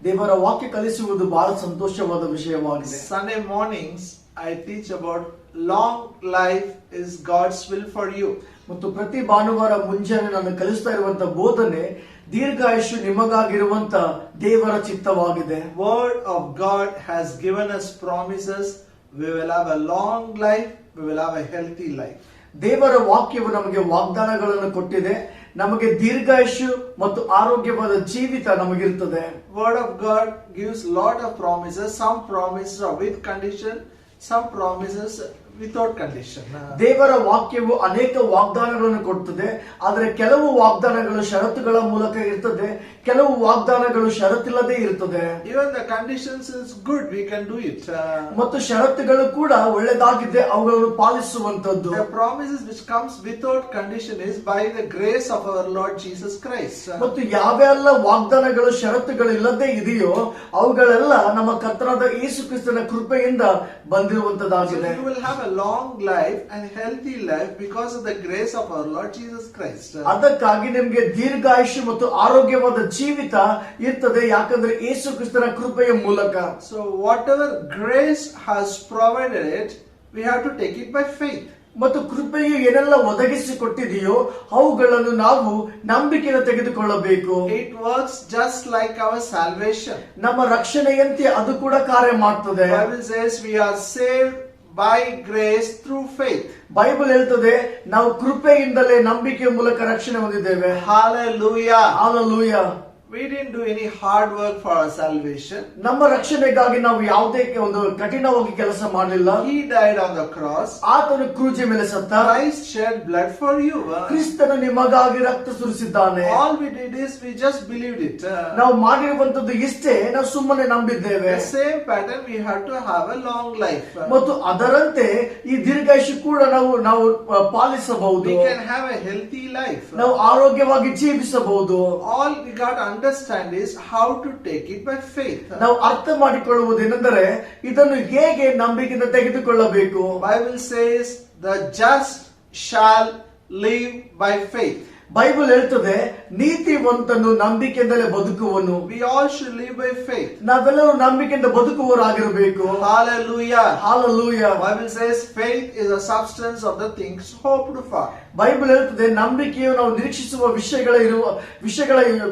ದೇವರ ವಾಕ್ಯ ಕಲಿಸುವುದು ಬಹಳ ಸಂತೋಷವಾದ ವಿಷಯವಾಗಿದೆ. Sunday mornings I teach about long life is God's will for you. ಮತ್ತು ಪ್ರತಿ ಭಾನುವಾರ ಮುಂಜಾನೆ ನಾನು ಕಲಿಸ್ತಾ ಇರುವಂತ ಬೋಧನೆ ದೀರ್ಘಾಯುಷು ನಿಮಗಾಗಿರುವಂತ ದೇವರ ಚಿತ್ತವಾಗಿದೆ. Word of God has given us promises. We will have a long life. We will have a healthy life. ದೇವರ ವಾಕ್ಯವು ನಮಗೆ ವಾಗ್ದಾನಗಳನ್ನು ಕೊಟ್ಟಿದೆ. ನಮಗೆ ದೀರ್ಘಾಯುಷು ಮತ್ತು ಆರೋಗ್ಯವಾದ ಜೀವಿತ ನಮಗಿರುತ್ತದೆ. Word of God gives lot of promises. Some promises are with condition. Some promises without condition. ದೇವರ ವಾಕ್ಯವು ಅನೇಕ ವಾಗ್ದಾನಗಳನ್ನು ಕೊಡುತ್ತದೆ, ಆದರೆ ಕೆಲವು ವಾಗ್ದಾನಗಳು ಷರತ್ತುಗಳ ಮೂಲಕ ಇರ್ತದೆ, ಕೆಲವು ವಾಗ್ದಾನಗಳು ಷರತ್ತಿಲ್ಲದೆ ಇರ್ತದೆ. Even the conditions is good, we can do it. ಮತ್ತು ಷರತ್ತುಗಳು ಕೂಡ ಒಳ್ಳೆದಾಗಿದೆ, ಅವುಗಳನ್ನು ಪಾಲಿಸುವಂತದ್ದು. The promises which comes without condition is by the grace of our Lord Jesus Christ. ಮತ್ತು ಯಾವೆಲ್ಲ ವಾಗ್ದಾನಗಳು ಷರತ್ತುಗಳು ಇಲ್ಲದೆ ಇದೆಯೋ ಅವುಗಳೆಲ್ಲ ನಮ್ಮ ಕರ್ತನಾದ ಯೇಸು ಕ್ರಿಸ್ತನ ಕೃಪೆಯಿಂದ ಬಂದಿರುವಂತದ್ದಾಗಿದೆ. You will have a long life and healthy life because of the grace of our Lord Jesus Christ. ಅದಕ್ಕಾಗಿ ನಿಮಗೆ ದೀರ್ಘಾಯುಷ್ಯ ಮತ್ತು ಆರೋಗ್ಯವಾದ ಜೀವಿತ ಇರ್ತದೆ, ಯಾಕಂದ್ರೆ ಯೇಸು ಕ್ರಿಸ್ತನ ಕೃಪೆಯ ಮೂಲಕ. So whatever grace has provided it, we have to take it by faith. ಮತ್ತು ಕೃಪೆಯು ಏನೆಲ್ಲ ಒದಗಿಸಿಕೊಟ್ಟಿದೆಯೋ ಅವುಗಳನ್ನು ನಾವು ನಂಬಿಕೆಯನ್ನು ತೆಗೆದುಕೊಳ್ಳಬೇಕು. It works just like our salvation. ನಮ್ಮ ರಕ್ಷಣೆಯಂತೆ ಅದು ಕೂಡ ಕಾರ್ಯ ಮಾಡ್ತದೆ. Bible says we are saved by grace through faith. Bible ಹೇಳ್ತದೆ ನಾವು ಕೃಪೆಯಿಂದಲೇ ನಂಬಿಕೆಯ ಮೂಲಕ ರಕ್ಷಣೆ ಹೊಂದಿದ್ದೇವೆ. Hallelujah. Hallelujah. We didn't do any hard work for our salvation. ನಮ್ಮ ರಕ್ಷಣೆಗಾಗಿ ನಾವು ಯಾವುದೇ ಒಂದು ಕಠಿಣವಾಗಿ ಕೆಲಸ ಮಾಡಲಿಲ್ಲ. He died on the cross. ಆತನು ಕ್ರೂಜಿ ಮೇಲೆ ಸತ್ತ. Christ shed blood for you. ಕ್ರಿಸ್ತನು ನಿಮಗಾಗಿ ರಕ್ತ ಸುರಿಸಿದ್ದಾನೆ. All we did is we just believed it. ನಾವು ಮಾಡಿರುವಂತದ್ದು ಇಷ್ಟೇ, ನಾವು ಸುಮ್ಮನೆ ನಂಬಿದ್ದೇವೆ. The same pattern we have to have a long life. ಮತ್ತು ಅದರಂತೆ ಈ ದೀರ್ಘಾಯುಷ್ಯ ಕೂಡ ನಾವು ಪಾಲಿಸಬಹುದು. We can have a healthy life. ನಾವು ಆರೋಗ್ಯವಾಗಿ ಜೀವಿಸಬಹುದು. All we got to understand is how to take it by faith. ನಾವು ಅರ್ಥ ಮಾಡಿಕೊಳ್ಳುವುದೇನೆಂದರೆ ಇದನ್ನು ಹೇಗೆ ನಂಬಿಕೆಯಿಂದ ತೆಗೆದುಕೊಳ್ಳಬೇಕು. Bible says the just shall live by faith. Bible ಹೇಳ್ತದೆ ನೀತಿವಂತನು ನಂಬಿಕೆಯಿಂದಲೇ ಬದುಕುವನು. We all should live by faith. ನಾವೆಲ್ಲರೂ ನಂಬಿಕೆಯಿಂದ ಬದುಕುವವರಾಗಿರಬೇಕು. Hallelujah. Hallelujah. Bible says faith is a substance of the things hoped for. Bible ಹೇಳ್ತದೆ ನಂಬಿಕೆಯು ನಾವು ನಿರೀಕ್ಷಿಸುವ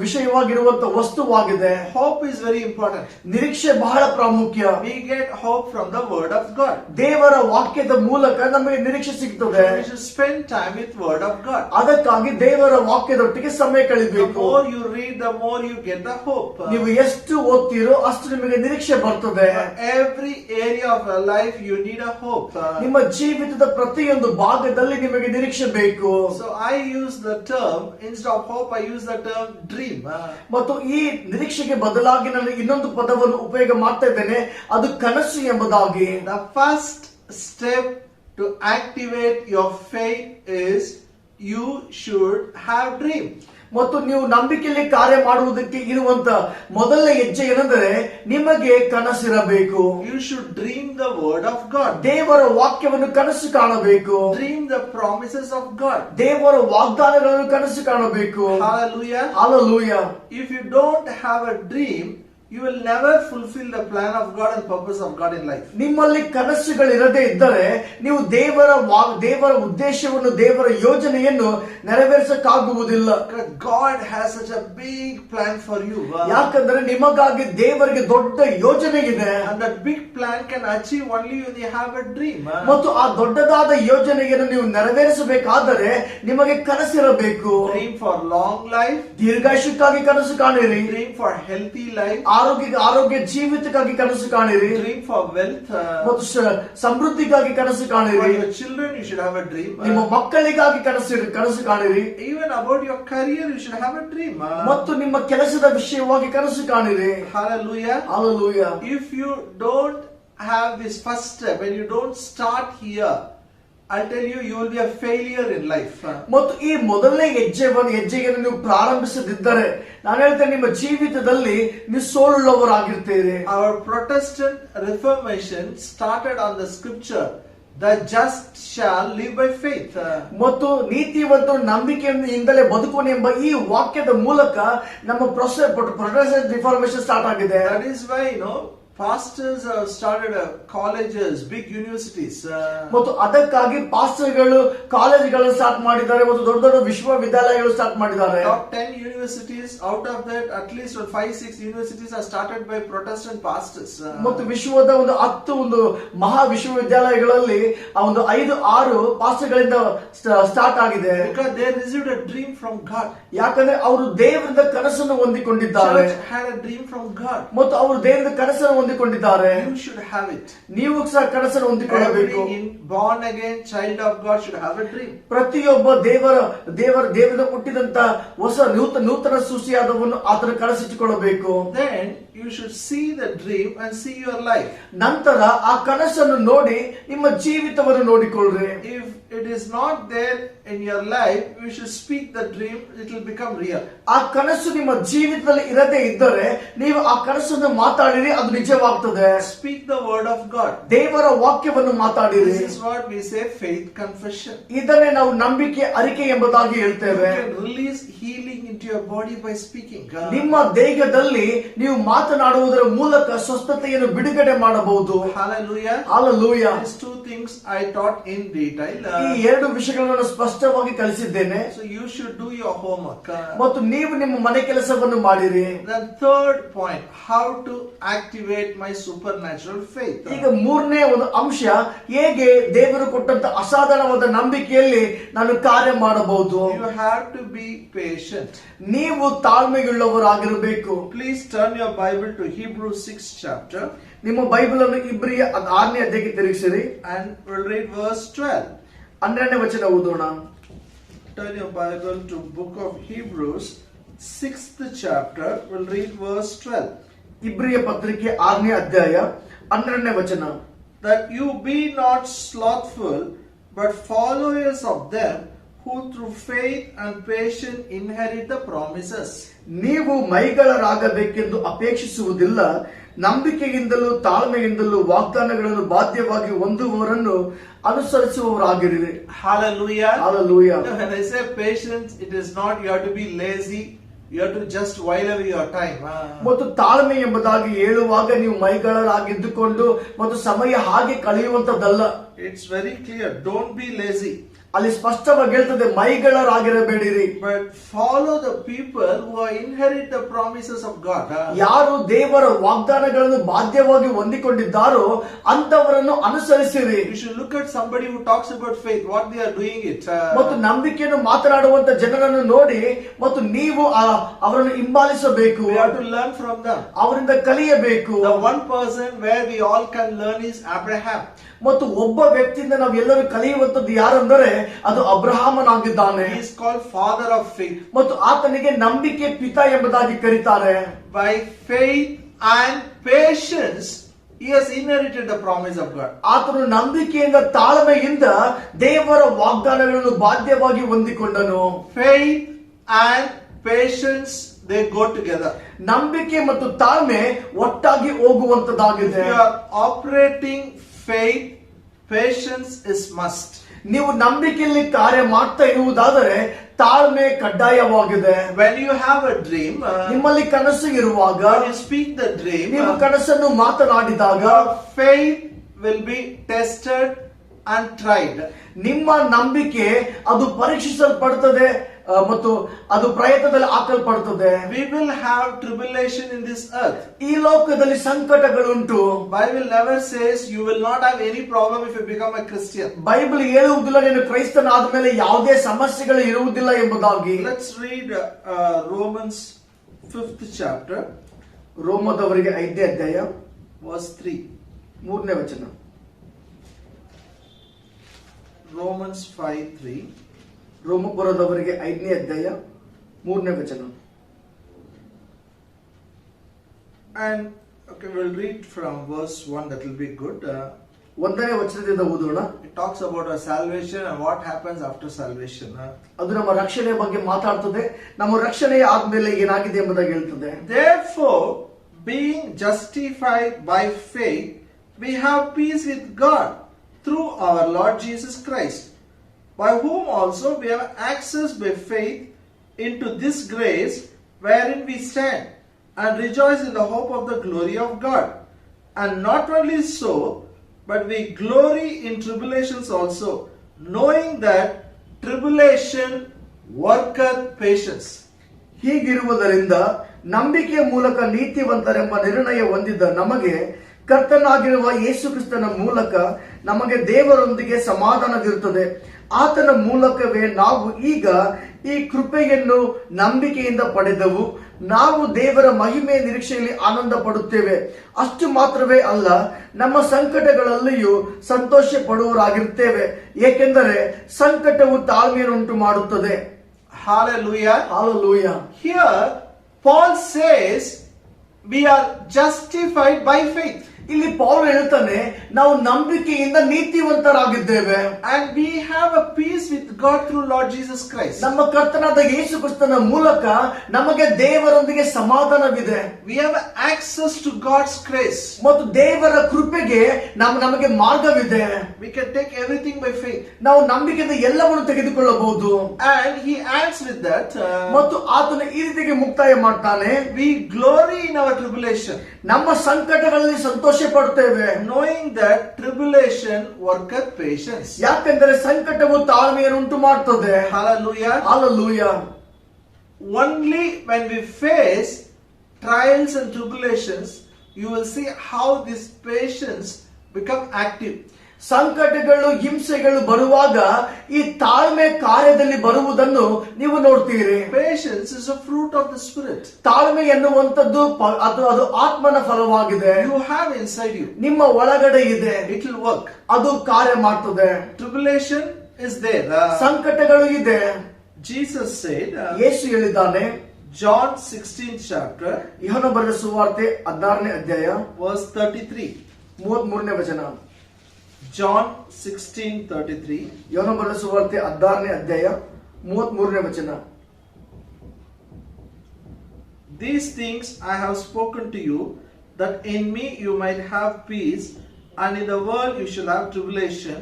ವಿಷಯವಾಗಿರುವಂತ ವಸ್ತುವಾಗಿದೆ. Hope is very important. ನಿರೀಕ್ಷೆ ಬಹಳ ಪ್ರಾಮುಖ್ಯ. We get hope from the word of God. ದೇವರ ವಾಕ್ಯದ ಮೂಲಕ ನಮಗೆ ನಿರೀಕ್ಷೆ ಸಿಗ್ತದೆ. We should spend time with word of God. ಅದಕ್ಕಾಗಿ ದೇವರ ವಾಕ್ಯದೊಟ್ಟಿಗೆ ಸಮಯ The ಕಳೆಯಬೇಕು. more you read, the more you get the hope. ನೀವು ಎಷ್ಟು ಓದ್ತೀರೋ ಅಷ್ಟು ನಿಮಗೆ ನಿರೀಕ್ಷೆ ಬರ್ತದೆ. Every area of your life you need a hope. ನಿಮ್ಮ ಜೀವಿತದ ಪ್ರತಿಯೊಂದು ಭಾಗದಲ್ಲಿ ನಿಮಗೆ ನಿರೀಕ್ಷೆ ಬೇಕು. So I use the term, instead of hope I use the term dream. ಮತ್ತು ಈ ನಿರೀಕ್ಷೆಗೆ ಬದಲಾಗಿ ನಾನು ಇನ್ನೊಂದು ಪದವನ್ನು ಉಪಯೋಗ ಮಾಡ್ತಾ ಇದ್ದೇನೆ, ಅದು ಕನಸು ಎಂಬುದಾಗಿ. The first step to activate your faith is you should have dream. ಮತ್ತು ನೀವು ನಂಬಿಕೆಯಲ್ಲಿ ಕಾರ್ಯ ಮಾಡುವುದಕ್ಕೆ ಇರುವಂತ ಮೊದಲನೇ ಹೆಜ್ಜೆ ಏನಂದ್ರೆ ನಿಮಗೆ ಕನಸಿರಬೇಕು. You should dream the word of God. ದೇವರ ವಾಕ್ಯವನ್ನು ಕನಸು ಕಾಣಬೇಕು. Dream the promises of God. ದೇವರ ವಾಗ್ದಾನಗಳನ್ನು ಕನಸು ಕಾಣಬೇಕು. Hallelujah. Hallelujah. If you don't have a dream, you will never fulfill the plan of God and purpose of God in life. ನಿಮ್ಮಲ್ಲಿ ಕನಸುಗಳಿರದೇ ಇದ್ದರೆ ನೀವು ದೇವರ ಉದ್ದೇಶವನ್ನು ದೇವರ ಯೋಜನೆಯನ್ನು ನೆರವೇರಿಸಕ್ಕಾಗುವುದಿಲ್ಲ. Because God has such a big plan for you. ಯಾಕಂದ್ರೆ ನಿಮಗಾಗಿ ದೇವರಿಗೆ ದೊಡ್ಡ ಯೋಜನೆ ಇದೆ. And that big plan can achieve only when you have a dream. ಮತ್ತು ಆ ದೊಡ್ಡದಾದ ಯೋಜನೆಯನ್ನು ನೀವು ನೆರವೇರಿಸಬೇಕಾದರೆ ನಿಮಗೆ ಕನಸಿರಬೇಕು. Dream for long life. ದೀರ್ಘಾಯುಷ್ಯಕ್ಕಾಗಿ ಕನಸು ಕಾಣಿರಿ. Dream for healthy life. ಆರೋಗ್ಯ ಜೀವಿತಕ್ಕಾಗಿ ಕನಸು ಕಾಣಿರಿ. Dream for wealth. ಮತ್ತು ಸಮೃದ್ಧಿಗಾಗಿ ಕನಸು For ಕಾಣಿರಿ. your children, you should have a dream. ನಿಮ್ಮ ಮಕ್ಕಳಿಗಾಗಿ ಕನಸು ಕಾಣಿರಿ. Even about your career, you should have a dream. ಮತ್ತು ನಿಮ್ಮ ಕೆಲಸದ ವಿಷಯವಾಗಿ ಕನಸು ಕಾಣಿರಿ. Hallelujah. Hallelujah. If you don't have this first step and you don't start here, I'll tell you, you will be a failure in life. ಮತ್ತು ಈ ಮೊದಲನೇ ಹೆಜ್ಜೆಯನ್ನು ನೀವು ಪ್ರಾರಂಭಿಸದಿದ್ದರೆ ನಾನು ಹೇಳ್ತೇನೆ ನಿಮ್ಮ ಜೀವಿತದಲ್ಲಿ ನೀವು ಸೋಲುಳ್ಳವರಾಗಿರ್ತೀರಿ. Our Protestant Reformation started on the scripture, the just shall live by faith. ಮತ್ತು ನೀತಿವಂತರು ನಂಬಿಕೆಯಿಂದಲೇ ಬದುಕುವನು ಎಂಬ ಈ ವಾಕ್ಯದ ಮೂಲಕ ನಮ್ಮ ಪ್ರೊಟೆಸ್ಟೆಂಟ್ ರಿಫಾರ್ಮೇಶನ್ ಸ್ಟಾರ್ಟ್ ಆಗಿದೆ. That is why, pastors have started colleges, big universities. ಮತ್ತು ಅದಕ್ಕಾಗಿ ಪಾಸ್ಟರ್ಗಳು ಕಾಲೇಜ್ಗಳನ್ನು ಸ್ಟಾರ್ಟ್ ಮಾಡಿದ್ದಾರೆ ಮತ್ತು ದೊಡ್ಡ ದೊಡ್ಡ ವಿಶ್ವವಿದ್ಯಾಲಯಗಳು ಸ್ಟಾರ್ಟ್ ಮಾಡಿದ್ದಾರೆ. Top 10 universities, out of that at least 5-6 universities are started by Protestant pastors. ಮತ್ತು ವಿಶ್ವದ ಒಂದು ಮಹಾ ವಿಶ್ವವಿದ್ಯಾಲಯಗಳಲ್ಲಿ ಒಂದು 5-6 ಪಾಸ್ಟರ್ಗಳಿಂದ ಸ್ಟಾರ್ಟ್ ಆಗಿದೆ. Because they received a dream from God. ಯಾಕಂದ್ರೆ ಅವರು ದೇವರಿಂದ ಕನಸನ್ನು ಹೊಂದಿಕೊಂಡಿದ್ದಾರೆ. Church had a dream from God. ಮತ್ತು ಅವರು ದೇವರಿಂದ ಕನಸನ್ನು ಹೊಂದಿಕೊಂಡಿದ್ದಾರೆ. You should have it. ನೀವು ಸಹ ಕನಸನ್ನು ಹೊಂದಿಕೊಳ್ಳಬೇಕು. Every born again child of God should have a dream. ಪ್ರತಿಯೊಬ್ಬ ದೇವರಿಂದ ಹುಟ್ಟಿದಂತ ಹೊಸ ನೂತನ ಸೃಷ್ಟಿಯಾದವನು ಆತನ ಕನಸಿಟ್ಟುಕೊಳ್ಳಬೇಕು. Then you should see the dream and see your life. ನಂತರ ಆ ಕನಸನ್ನು ನೋಡಿ ನಿಮ್ಮ ಜೀವಿತವನ್ನು ನೋಡಿಕೊಳ್ಳ್ರಿ. If it is not there in your life, you should speak the dream, it will become real. ಆ ಕನಸು ನಿಮ್ಮ ಜೀವಿತದಲ್ಲಿ ಇರದೇ ಇದ್ದರೆ ನೀವು ಆ ಕನಸನ್ನು ಮಾತಾಡಿರಿ, ಅದು ನಿಜವಾಗ್ತದೆ. Speak the word of God. ದೇವರ ವಾಕ್ಯವನ್ನು ಮಾತಾಡಿರಿ. This is what we say faith confession. ಇದನ್ನೇ ನಾವು ನಂಬಿಕೆ ಅರಿಕೆ ಎಂಬುದಾಗಿ You ಹೇಳ್ತೇವೆ. can release healing into your body by speaking. ನಿಮ್ಮ ದೇಹದಲ್ಲಿ ನೀವು ಮಾತನಾಡುವುದರ ಮೂಲಕ ಸ್ವಸ್ಥತೆಯನ್ನು ಬಿಡುಗಡೆ ಮಾಡಬಹುದು. Hallelujah. Hallelujah. These two things I taught in detail. ಈ ಎರಡು ವಿಷಯಗಳನ್ನು ಸ್ಪಷ್ಟವಾಗಿ ಕಲಿಸಿದ್ದೇನೆ. So you should do your homework. ಮತ್ತು ನೀವು ನಿಮ್ಮ ಮನೆ ಕೆಲಸವನ್ನು ಮಾಡಿರಿ. The third point, how to activate my supernatural faith. ಈಗ ಮೂರನೇ ಒಂದು ಅಂಶ, ಹೇಗೆ ದೇವರು ಕೊಟ್ಟಂತ ಅಸಾಧಾರಣವಾದ ನಂಬಿಕೆಯಲ್ಲಿ ನಾನು ಕಾರ್ಯ ಮಾಡಬಹುದು. You have to be patient. ನೀವು ತಾಳ್ಮೆಯುಳ್ಳವರಾಗಿರಬೇಕು. Please turn your Bible to Hebrews 6th chapter. ನಿಮ್ಮ ಬೈಬಲ್ ಅನ್ನು ಇಬ್ರಿಯ 6ನೇ ಅಧ್ಯಾಯಕ್ಕೆ ತಿರುಗಿಸಿರಿ. And we'll read verse 12. 12ನೇ ವಚನ ಓದೋಣ. Turn your Bible to book of Hebrews 6th chapter. We'll read verse 12. ಇಬ್ರಿಯ ಪತ್ರಿಕೆ 6ನೇ ಅಧ್ಯಾಯ 12ನೇ ವಚನ. That you be not slothful, but followers of them who through faith and patience inherit the promises. ನೀವು ಮೈಗಳರಾಗಬೇಕೆಂದು ಅಪೇಕ್ಷಿಸುವುದಿಲ್ಲ, ನಂಬಿಕೆಯಿಂದಲೂ ತಾಳ್ಮೆಯಿಂದಲೂ ವಾಗ್ದಾನಗಳನ್ನು ಬಾಧ್ಯವಾಗಿ ಹೊಂದುವವರನ್ನು ಅನುಸರಿಸುವವರಾಗಿರಿ. Hallelujah. Hallelujah. When I say patience, it is not you have to be lazy. You have to just while away your time. ಮತ್ತು ತಾಳ್ಮೆ ಎಂಬುದಾಗಿ ಹೇಳುವಾಗ ನೀವು ಮೈಗಳರಾಗಿದ್ದುಕೊಂಡು ಮತ್ತು ಸಮಯ ಹಾಗೆ ಕಳೆಯುವಂತದ್ದಲ್ಲ. It's very clear. Don't be lazy. ಅಲ್ಲಿ ಸ್ಪಷ್ಟವಾಗಿ ಹೇಳ್ತದೆ, ಮೈಗಳರಾಗಿರಬೇಡಿರಿ. But follow the people who inherit the promises of God. ಯಾರು ದೇವರ ವಾಗ್ದಾನಗಳನ್ನು ಬಾಧ್ಯವಾಗಿ ಹೊಂದಿಕೊಂಡಿದ್ದಾರೋ ಅಂತವರನ್ನು ಅನುಸರಿಸಿರಿ. You should look at somebody who talks about faith, what they are doing it. ಮತ್ತು ನಂಬಿಕೆಯನ್ನು ಮಾತನಾಡುವಂತ ಜನರನ್ನು ನೋಡಿ ಮತ್ತು ನೀವು ಅವರನ್ನು ಹಿಂಬಾಲಿಸಬೇಕು. We have to learn from them. ಅವರಿಂದ ಕಲಿಯಬೇಕು. The one person where we all can learn is Abraham. ಮತ್ತು ಒಬ್ಬ ವ್ಯಕ್ತಿಯಿಂದ ನಾವೆಲ್ಲರೂ ಕಲಿಯುವಂತದ್ದು ಯಾರೆಂದರೆ ಅದು ಅಬ್ರಹಾಮನಾಗಿದ್ದಾನೆ. He is called father of faith. ಮತ್ತು ಆತನಿಗೆ ನಂಬಿಕೆ ಪಿತ ಎಂಬುದಾಗಿ ಕರೀತಾರೆ. By faith and patience he has inherited the promise of God. ಆತನು ನಂಬಿಕೆಯಿಂದ ತಾಳ್ಮೆಯಿಂದ ದೇವರ ವಾಗ್ದಾನಗಳನ್ನು ಬಾಧ್ಯವಾಗಿ ಹೊಂದಿಕೊಂಡನು. Faith and patience, they go together. ನಂಬಿಕೆ ಮತ್ತು ತಾಳ್ಮೆ ಒಟ್ಟಾಗಿ ಹೋಗುವಂತದ್ದಾಗಿದೆ. If you are operating faith, patience is must. ನೀವು ನಂಬಿಕೆಯಲ್ಲಿ ಕಾರ್ಯ ಮಾಡ್ತಾ ಇರುವುದಾದರೆ ತಾಳ್ಮೆ ಕಡ್ಡಾಯವಾಗಿದೆ. When you have a dream, ನಿಮ್ಮಲ್ಲಿ ಕನಸು ಇರುವಾಗ, when you speak the dream, ನೀವು ಕನಸನ್ನು ಮಾತನಾಡಿದಾಗ your faith will be tested and tried. ನಿಮ್ಮ ನಂಬಿಕೆ ಅದು ಪರೀಕ್ಷಿಸಲ್ಪಡುತ್ತದೆ ಮತ್ತು ಅದು ಪ್ರಯತ್ನದಲ್ಲಿ ಹಾಕಲ್ಪಡುತ್ತದೆ. We will have tribulation in this earth. ಈ ಲೋಕದಲ್ಲಿ ಸಂಕಟಗಳುಂಟು. Bible never says you will not have any problem if you become a Christian. Bible ಹೇಳುವುದಿಲ್ಲ ನೀನು ಕ್ರೈಸ್ತನಾದ ಮೇಲೆ ಯಾವುದೇ ಸಮಸ್ಯೆಗಳು ಇರುವುದಿಲ್ಲ ಎಂಬುದಾಗಿ. Let's read Romans 5th chapter, ರೋಮದವರಿಗೆ 5ನೇ ಅಧ್ಯಾಯ verse 3. 3ನೇ ವಚನ. Romans 5:3. ರೋಮಪುರದವರಿಗೆ 5ನೇ ಅಧ್ಯಾಯ 3ನೇ ವಚನ. And okay, we'll read from verse 1. That will be good. 1ನೇ ವಚನದಿಂದ ಓದೋಣ. It talks about our salvation and what happens after salvation. ಅದು ನಮ್ಮ ರಕ್ಷಣೆಯ ಬಗ್ಗೆ ಮಾತಾಡ್ತದೆ. ನಮ್ಮ ರಕ್ಷಣೆ ಆದ್ಮೇಲೆ ಏನಾಗಿದೆ ಎಂಬುದಾಗಿ ಹೇಳ್ತದೆ. Therefore, being justified by faith, we have peace with God through our Lord Jesus Christ, by whom also we have access by faith into this grace wherein we stand, and rejoice in the hope of the glory of God. And not only so, but we glory in tribulations also, knowing that tribulation worketh patience. ಹೀಗಿರುವುದರಿಂದ ನಂಬಿಕೆಯ ಮೂಲಕ ನೀತಿವಂತರೆಂಬ ನಿರ್ಣಯ ಹೊಂದಿದ್ದ ನಮಗೆ ಕರ್ತನಾಗಿರುವ ಯೇಸು ಕ್ರಿಸ್ತನ ಮೂಲಕ ನಮಗೆ ದೇವರೊಂದಿಗೆ ಸಮಾಧಾನವಿರುತ್ತದೆ. ಆತನ ಮೂಲಕವೇ ನಾವು ಈಗ ಈ ಕೃಪೆಯನ್ನು ನಂಬಿಕೆಯಿಂದ ಪಡೆದವು. ನಾವು ದೇವರ ಮಹಿಮೆಯ ನಿರೀಕ್ಷೆಯಲ್ಲಿ ಆನಂದ ಪಡುತ್ತೇವೆ. ಅಷ್ಟು ಮಾತ್ರವೇ ಅಲ್ಲ, ನಮ್ಮ ಸಂಕಟಗಳಲ್ಲಿಯೂ ಸಂತೋಷ ಪಡುವವರಾಗಿರುತ್ತೇವೆ, ಏಕೆಂದರೆ ಸಂಕಟವು ತಾಳ್ಮೆಯನ್ನುಂಟು ಮಾಡುತ್ತದೆ. Hallelujah. Hallelujah. Here, Paul says we are justified by faith. ಇಲ್ಲಿ ಪೌಲ್ ಹೇಳ್ತಾನೆ ನಾವು ನಂಬಿಕೆಯಿಂದ ನೀತಿವಂತರಾಗಿದ್ದೇವೆ. And we have a peace with God through Lord Jesus Christ. ನಮ್ಮ ಕರ್ತನಾದ ಯೇಸು ಕ್ರಿಸ್ತನ ಮೂಲಕ ನಮಗೆ ದೇವರೊಂದಿಗೆ ಸಮಾಧಾನವಿದೆ. We have access to God's grace. ಮತ್ತು ದೇವರ ಕೃಪೆಗೆ ನಮಗೆ ಮಾರ್ಗವಿದೆ. We can take everything by faith. ನಾವು ನಂಬಿಕೆಯಿಂದ ಎಲ್ಲವನ್ನು ತೆಗೆದುಕೊಳ್ಳಬಹುದು. And he adds with that, ಮತ್ತು ಆತನು ಈ ರೀತಿಗೆ ಮುಕ್ತಾಯ ಮಾಡ್ತಾನೆ, we glory in our tribulation, ನಮ್ಮ ಸಂಕಟಗಳಲ್ಲಿ ಸಂತೋಷ ಪಡುತ್ತೇವೆ, knowing that tribulation worketh patience. ಯಾಕೆಂದರೆ ಸಂಕಟವು ತಾಳ್ಮೆಯನ್ನು ಉಂಟು ಮಾಡುತ್ತದೆ. Hallelujah. Hallelujah. Only when we face trials and tribulations, you will see how this patience become active. ಸಂಕಟಗಳು ಹಿಂಸೆಗಳು ಬರುವಾಗ ಈ ತಾಳ್ಮೆ ಕಾರ್ಯದಲ್ಲಿ ಬರುವುದನ್ನು ನೀವು ನೋಡ್ತೀರಿ. Patience is a fruit of the Spirit. ತಾಳ್ಮೆ ಎನ್ನುವಂಥದ್ದು ಅದು ಆತ್ಮನ ಫಲವಾಗಿದೆ. You have inside you. ನಿಮ್ಮ ಒಳಗಡೆ ಇದೆ. It will work. ಅದು ಕಾರ್ಯ ಮಾಡ್ತದೆ. Tribulation is there. ಸಂಕಟಗಳು ಇದೆ. Jesus said, ಯೇಸು ಹೇಳಿದ್ದಾನೆ, John 16th chapter, ಯೋಹನ ಬರೆದ ಸುವಾರ್ತೆ 16ನೇ ಅಧ್ಯಾಯ verse 33. 33ನೇ ವಚನ. John 16:33. ಯೋಹನ ಬರೆದ ಸುವಾರ್ತೆ 16ನೇ ಅಧ್ಯಾಯ 33ನೇ ವಚನ. These things I have spoken to you, that in me you might have peace, and in the world you shall have tribulation,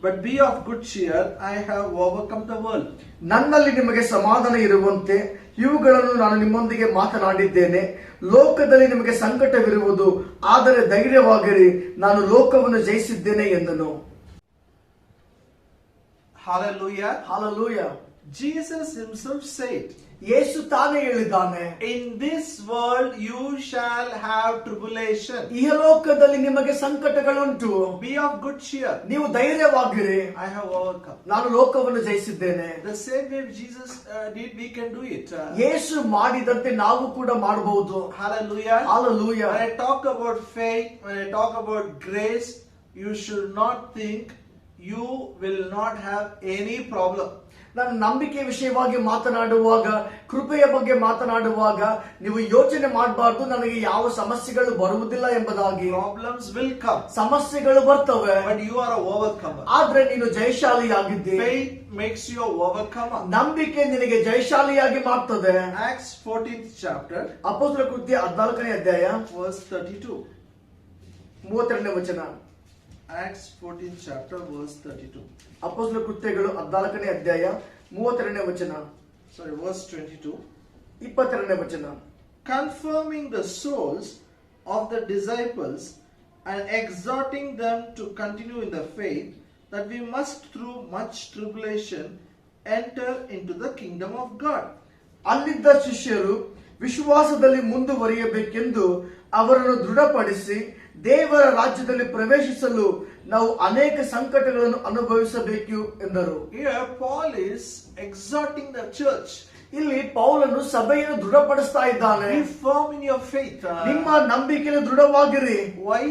but be of good cheer, I have overcome the world. ನನ್ನಲ್ಲಿ ನಿಮಗೆ ಸಮಾಧಾನ ಇರುವಂತೆ ಇವುಗಳನ್ನು ನಾನು ನಿಮ್ಮೊಂದಿಗೆ ಮಾತನಾಡಿದ್ದೇನೆ. ಲೋಕದಲ್ಲಿ ನಿಮಗೆ ಸಂಕಟವಿರುವುದು, ಆದರೆ ಧೈರ್ಯವಾಗಿರಿ, ನಾನು ಲೋಕವನ್ನು ಜಯಿಸಿದ್ದೇನೆ ಎಂದನು. Hallelujah. Hallelujah. Jesus himself said, ಯೇಸು ತಾನೇ ಹೇಳಿದ್ದಾನೆ, in this world you shall have tribulation. ಈ ಲೋಕದಲ್ಲಿ ನಿಮಗೆ ಸಂಕಟಗಳುಂಟು, Be of good cheer, ನೀವು ಧೈರ್ಯವಾಗಿರಿ, I have overcome. ನಾನು ಲೋಕವನ್ನು ಜಯಿಸಿದ್ದೇನೆ. The same way Jesus did, we can do it. ಯೇಸು ಮಾಡಿದಂತೆ ನಾವು ಕೂಡ ಮಾಡಬಹುದು. Hallelujah. Hallelujah. When I talk about faith, when I talk about grace, you should not think you will not have any problem. ನಾನು ನಂಬಿಕೆ ವಿಷಯವಾಗಿ ಮಾತನಾಡುವಾಗ, ಕೃಪೆಯ ಬಗ್ಗೆ ಮಾತನಾಡುವಾಗ ನೀವು ಯೋಚನೆ ಮಾಡಬಾರ್ದು ನನಗೆ ಯಾವ ಸಮಸ್ಯೆಗಳು ಬರುವುದಿಲ್ಲ ಎಂಬುದಾಗಿ. Problems will come, ಸಮಸ್ಯೆಗಳು ಬರ್ತವೆ, but you are an overcomer. ಆದ್ರೆ ನೀನು ಜಯಶಾಲಿಯಾಗಿದ್ದಿ. Faith makes you an overcomer. ನಂಬಿಕೆ ನಿನಗೆ ಜಯಶಾಲಿಯಾಗಿ ಮಾಡ್ತದೆ. Acts 14th chapter, ಅಪೊಸ್ತಲರ ಕೃತ್ಯ 14ನೇ ಅಧ್ಯಾಯ verse 32. 32ನೇ ವಚನ. Acts 14th chapter, verse 32. ಅಪೊಸ್ತಲರ ಕೃತ್ಯಗಳು 14ನೇ ಅಧ್ಯಾಯ 32ನೇ ವಚನ. Sorry, verse 22. 22ನೇ ವಚನ. Confirming the souls of the disciples and exhorting them to continue in the faith, that we must through much tribulation enter into the kingdom of God. ಅಲ್ಲಿದ್ದ ಶಿಷ್ಯರು ವಿಶ್ವಾಸದಲ್ಲಿ ಮುಂದುವರಿಯಬೇಕೆಂದು ಅವರನ್ನು ದೃಢಪಡಿಸಿ ದೇವರ ರಾಜ್ಯದಲ್ಲಿ ಪ್ರವೇಶಿಸಲು ನಾವು ಅನೇಕ ಸಂಕಟಗಳನ್ನು ಅನುಭವಿಸಬೇಕು ಎಂದರು. Here Paul is exhorting the church. ಇಲ್ಲಿ ಪೌಲನು ಸಭೆಯನ್ನು ದೃಢಪಡಿಸ್ತಾ ಇದ್ದಾನೆ. Be firm in your faith. ನಿಮ್ಮ ನಂಬಿಕೆಯಲ್ಲಿ ದೃಢವಾಗಿರಿ. Why?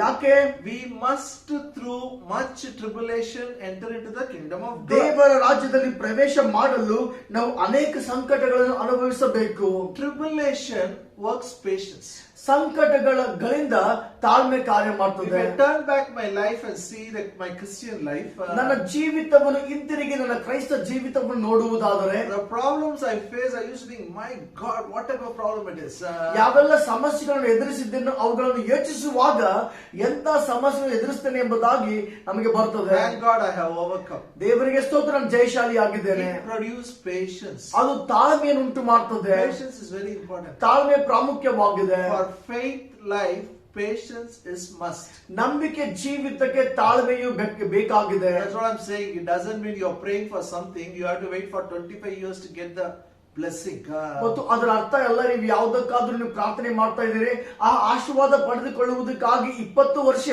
ಯಾಕೆ? We must through much tribulation enter into the kingdom of God. ದೇವರ ರಾಜ್ಯದಲ್ಲಿ ಪ್ರವೇಶ ಮಾಡಲು ನಾವು ಅನೇಕ ಸಂಕಟಗಳನ್ನು ಅನುಭವಿಸಬೇಕು. Tribulation works patience. ಸಂಕಟಗಳಿಂದ ತಾಳ್ಮೆ ಕಾರ್ಯ If ಮಾಡ್ತದೆ. I turn back my life and see that my Christian life, ನನ್ನ ಜೀವಿತವನ್ನು ಹಿಂತಿರುಗಿ ನನ್ನ ಕ್ರೈಸ್ತ ಜೀವಿತವನ್ನು ನೋಡುವುದಾದರೆ the problems I face, I used to think, my God, whatever problem it is. ಯಾವೆಲ್ಲ ಸಮಸ್ಯೆಗಳನ್ನು ಎದುರಿಸಿದ್ದೇನೋ ಅವುಗಳನ್ನು ಯೋಚಿಸುವಾಗ ಎಂತ ಸಮಸ್ಯೆಗಳನ್ನು ಎದುರಿಸ್ತೇನೆ ಎಂಬುದಾಗಿ ನಮಗೆ ಬರ್ತದೆ. Thank God I have overcome. ದೇವರಿಗೆ ಸ್ತೋತ್ರ, ನಾನು ಜಯಶಾಲಿ ಆಗಿದ್ದೇನೆ. It produces patience. ಅದು ತಾಳ್ಮೆಯನ್ನು ಉಂಟು ಮಾಡ್ತದೆ. Patience is very important. ತಾಳ್ಮೆ ಪ್ರಾಮುಖ್ಯವಾಗಿದೆ. For faith life, patience is must. ನಂಬಿಕೆ ಜೀವಿತಕ್ಕೆ ತಾಳ್ಮೆಯು ಬೇಕಾಗಿದೆ. That's what I'm saying. It doesn't mean you're praying for something, you have to wait for 25 years to get the blessing. ಮತ್ತು ಅದರ ಅರ್ಥ ಎಲ್ಲ ನೀವು ಯಾವುದಕ್ಕಾದ್ರೂ ನೀವು ಪ್ರಾರ್ಥನೆ ಮಾಡ್ತಾ ಇದ್ದೀರಿ, ಆ ಆಶೀರ್ವಾದ ಪಡೆದುಕೊಳ್ಳುವುದಕ್ಕಾಗಿ 20 ವರ್ಷ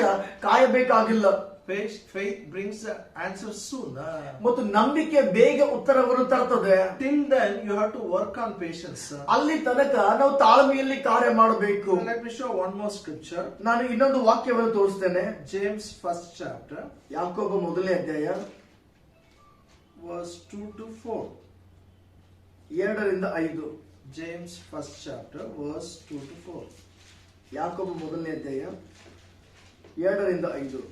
ಕಾಯಬೇಕಾಗಿಲ್ಲ. Faith brings the answer soon. ಮತ್ತು ನಂಬಿಕೆ ಬೇಗ ಉತ್ತರವನ್ನು ತರ್ತದೆ. Till then you have to work on patience. ಅಲ್ಲಿ ತನಕ ನಾವು ತಾಳ್ಮೆಯಲ್ಲಿ ಕಾರ್ಯ ಮಾಡಬೇಕು. Let me show one more scripture. ನಾನು ಇನ್ನೊಂದು ವಾಕ್ಯವನ್ನು ತೋರಿಸ್ತೇನೆ. James 1st chapter, ಯಾಕೋಬ 1ನೇ ಅಧ್ಯಾಯ verse 2 to 4. 2ರಿಂದ 5. James 1st chapter, verse 2 to 4. ಯಾಕೋಬ 1ನೇ ಅಧ್ಯಾಯ 2ರಿಂದ 5.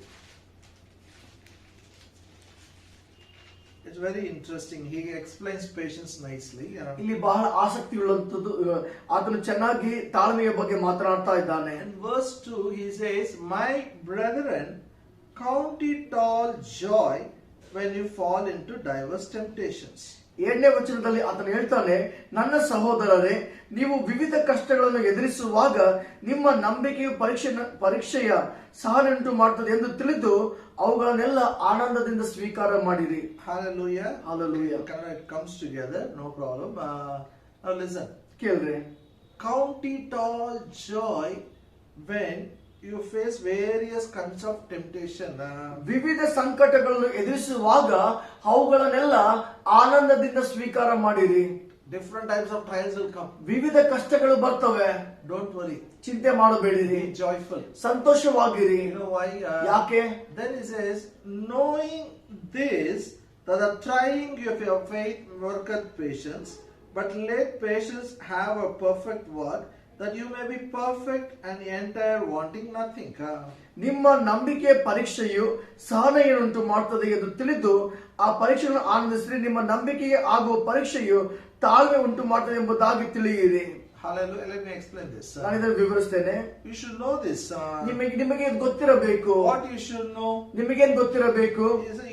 It's very interesting. He explains patience nicely. ಇಲ್ಲಿ ಬಹಳ ಆಸಕ್ತಿ ಉಳ್ಳಂತದ್ದು, ಆತನು ಚೆನ್ನಾಗಿ ತಾಳ್ಮೆಯ ಬಗ್ಗೆ ಮಾತನಾಡ್ತಾ ಇದ್ದಾನೆ. In verse 2 he says, my brethren, count it all joy when you fall into diverse temptations. 7ನೇ ವಚನದಲ್ಲಿ ಆತನು ಹೇಳ್ತಾನೆ, ನನ್ನ ಸಹೋದರರೇ, ನೀವು ವಿವಿಧ ಕಷ್ಟಗಳನ್ನು ಎದುರಿಸುವಾಗ ನಿಮ್ಮ ನಂಬಿಕೆಯು ಪರೀಕ್ಷೆಯ ಸಹನುಂಟು ಮಾಡ್ತದೆ ಎಂದು ತಿಳಿದು ಅವುಗಳನ್ನೆಲ್ಲ ಆನಂದದಿಂದ ಸ್ವೀಕಾರ ಮಾಡಿರಿ. Hallelujah. Hallelujah. It comes together, no problem. Now listen. ಕೇಳ್ರಿ, Count it all joy when you face various kinds of temptation. ವಿವಿಧ ಸಂಕಟಗಳನ್ನು ಎದುರಿಸುವಾಗ ಅವುಗಳನ್ನೆಲ್ಲ ಆನಂದದಿಂದ ಸ್ವೀಕಾರ ಮಾಡಿರಿ. Different types of trials will come. ವಿವಿಧ ಕಷ್ಟಗಳು ಬರ್ತವೆ. Don't worry. ಚಿಂತೆ ಮಾಡಬೇಡಿರಿ, Be joyful. ಸಂತೋಷವಾಗಿರಿ. You know why? ಯಾಕೆ? Then he says, knowing this, that the trying of your faith worketh patience, but let patience have a perfect work, that you may be perfect and entire, wanting nothing. ನಿಮ್ಮ ನಂಬಿಕೆ ಪರೀಕ್ಷೆಯು ಸಹನೆಯನ್ನುಂಟು ಮಾಡ್ತದೆ ಎಂದು ತಿಳಿದು ಆ ಪರೀಕ್ಷೆಯನ್ನು ಆನಂದಿಸಿರಿ. ನಿಮ್ಮ ನಂಬಿಕೆಗೆ ಆಗುವ ಪರೀಕ್ಷೆಯು ತಾಳ್ಮೆ ಉಂಟು ಮಾಡ್ತದೆ ಎಂಬುದಾಗಿ ತಿಳಿಯಿರಿ. Hallelujah. Let me explain this. ನಾನು ಇದನ್ನು ವಿವರಿಸ್ತೇನೆ. You should know this. ನಿಮಗೆ ಗೊತ್ತಿರಬೇಕು. What you should know? ನಿಮಗೇನು ಗೊತ್ತಿರಬೇಕು?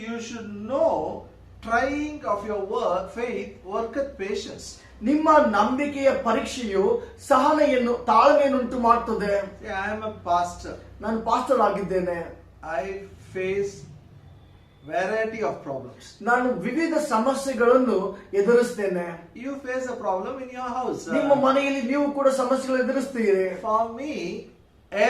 You should know trying of your faith worketh patience. ನಿಮ್ಮ ನಂಬಿಕೆಯ ಪರೀಕ್ಷೆಯು ಸಹನೆಯನ್ನು ತಾಳ್ಮೆಯನ್ನುಂಟು ಮಾಡ್ತದೆ. I am a pastor. ನಾನು ಪಾಸ್ಟರ್ ಆಗಿದ್ದೇನೆ. I face variety of problems. ನಾನು ವಿವಿಧ ಸಮಸ್ಯೆಗಳನ್ನು ಎದುರಿಸ್ತೇನೆ. You face a problem in your house. ನಿಮ್ಮ ಮನೆಯಲ್ಲಿ ನೀವು ಕೂಡ ಸಮಸ್ಯೆಗಳನ್ನು ಎದುರಿಸ್ತೀರಿ. For me,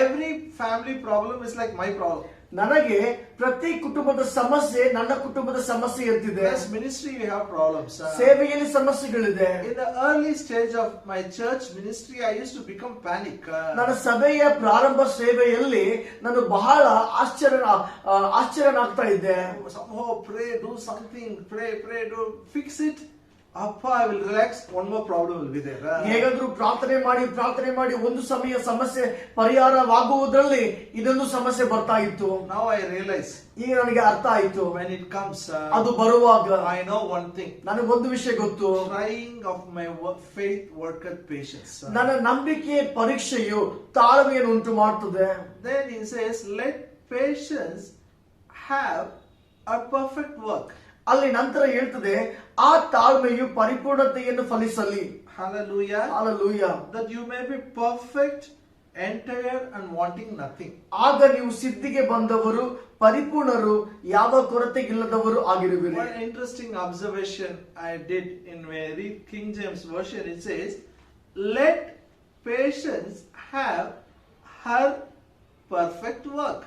every family problem is like my problem. ನನಗೆ ಪ್ರತಿ ಕುಟುಂಬದ ಸಮಸ್ಯೆ ನನ್ನ ಕುಟುಂಬದ ಸಮಸ್ಯೆ ಇರ್ತಿದೆ. Yes, ministry we have problems. ಸೇವೆಯಲ್ಲಿ ಸಮಸ್ಯೆಗಳಿದೆ. In the early stage of my church ministry, I used to become panic. ನನ್ನ ಸಭೆಯ ಪ್ರಾರಂಭ ಸೇವೆಯಲ್ಲಿ ನಾನು ಬಹಳ ಆಶ್ಚರ್ಯನಾಗ್ತಾ ಇದ್ದೆ. Somehow pray, do something, pray, do fix it. Appa, I will relax. One more problem will be there. ಹೇಗಾದ್ರೂ ಪ್ರಾರ್ಥನೆ ಮಾಡಿ ಒಂದು ಸಮಸ್ಯೆ ಪರಿಹಾರವಾಗುವುದರಲ್ಲಿ ಇದೊಂದು ಸಮಸ್ಯೆ ಬರ್ತಾ ಇತ್ತು. Now I realize. ಈಗ ನನಗೆ ಅರ್ಥ ಆಯ್ತು. When it comes, ಅದು ಬರುವಾಗ I know one thing. ನನಗೆ ಒಂದು ವಿಷಯ ಗೊತ್ತು. Trying of my faith worketh patience. ನನ್ನ ನಂಬಿಕೆಯ ಪರೀಕ್ಷೆಯು ತಾಳ್ಮೆಯನ್ನು ಉಂಟು ಮಾಡುತ್ತದೆ. Then he says, let patience have a perfect work. ಅಲ್ಲಿ ನಂತರ ಹೇಳ್ತದೆ, ಆ ತಾಳ್ಮೆಯು ಪರಿಪೂರ್ಣತೆಯನ್ನು ಫಲಿಸಲಿ. Hallelujah. Hallelujah. That you may be perfect, entire and wanting nothing. ಆಗ ನೀವು ಸಿದ್ಧಿಗೆ ಬಂದವರು, ಪರಿಪೂರ್ಣರು, ಯಾವ ಕೊರತೆಗಿಲ್ಲದವರು ಆಗಿರುವಿರಿ. One interesting observation I did in very King James version, it says, let patience have her perfect work.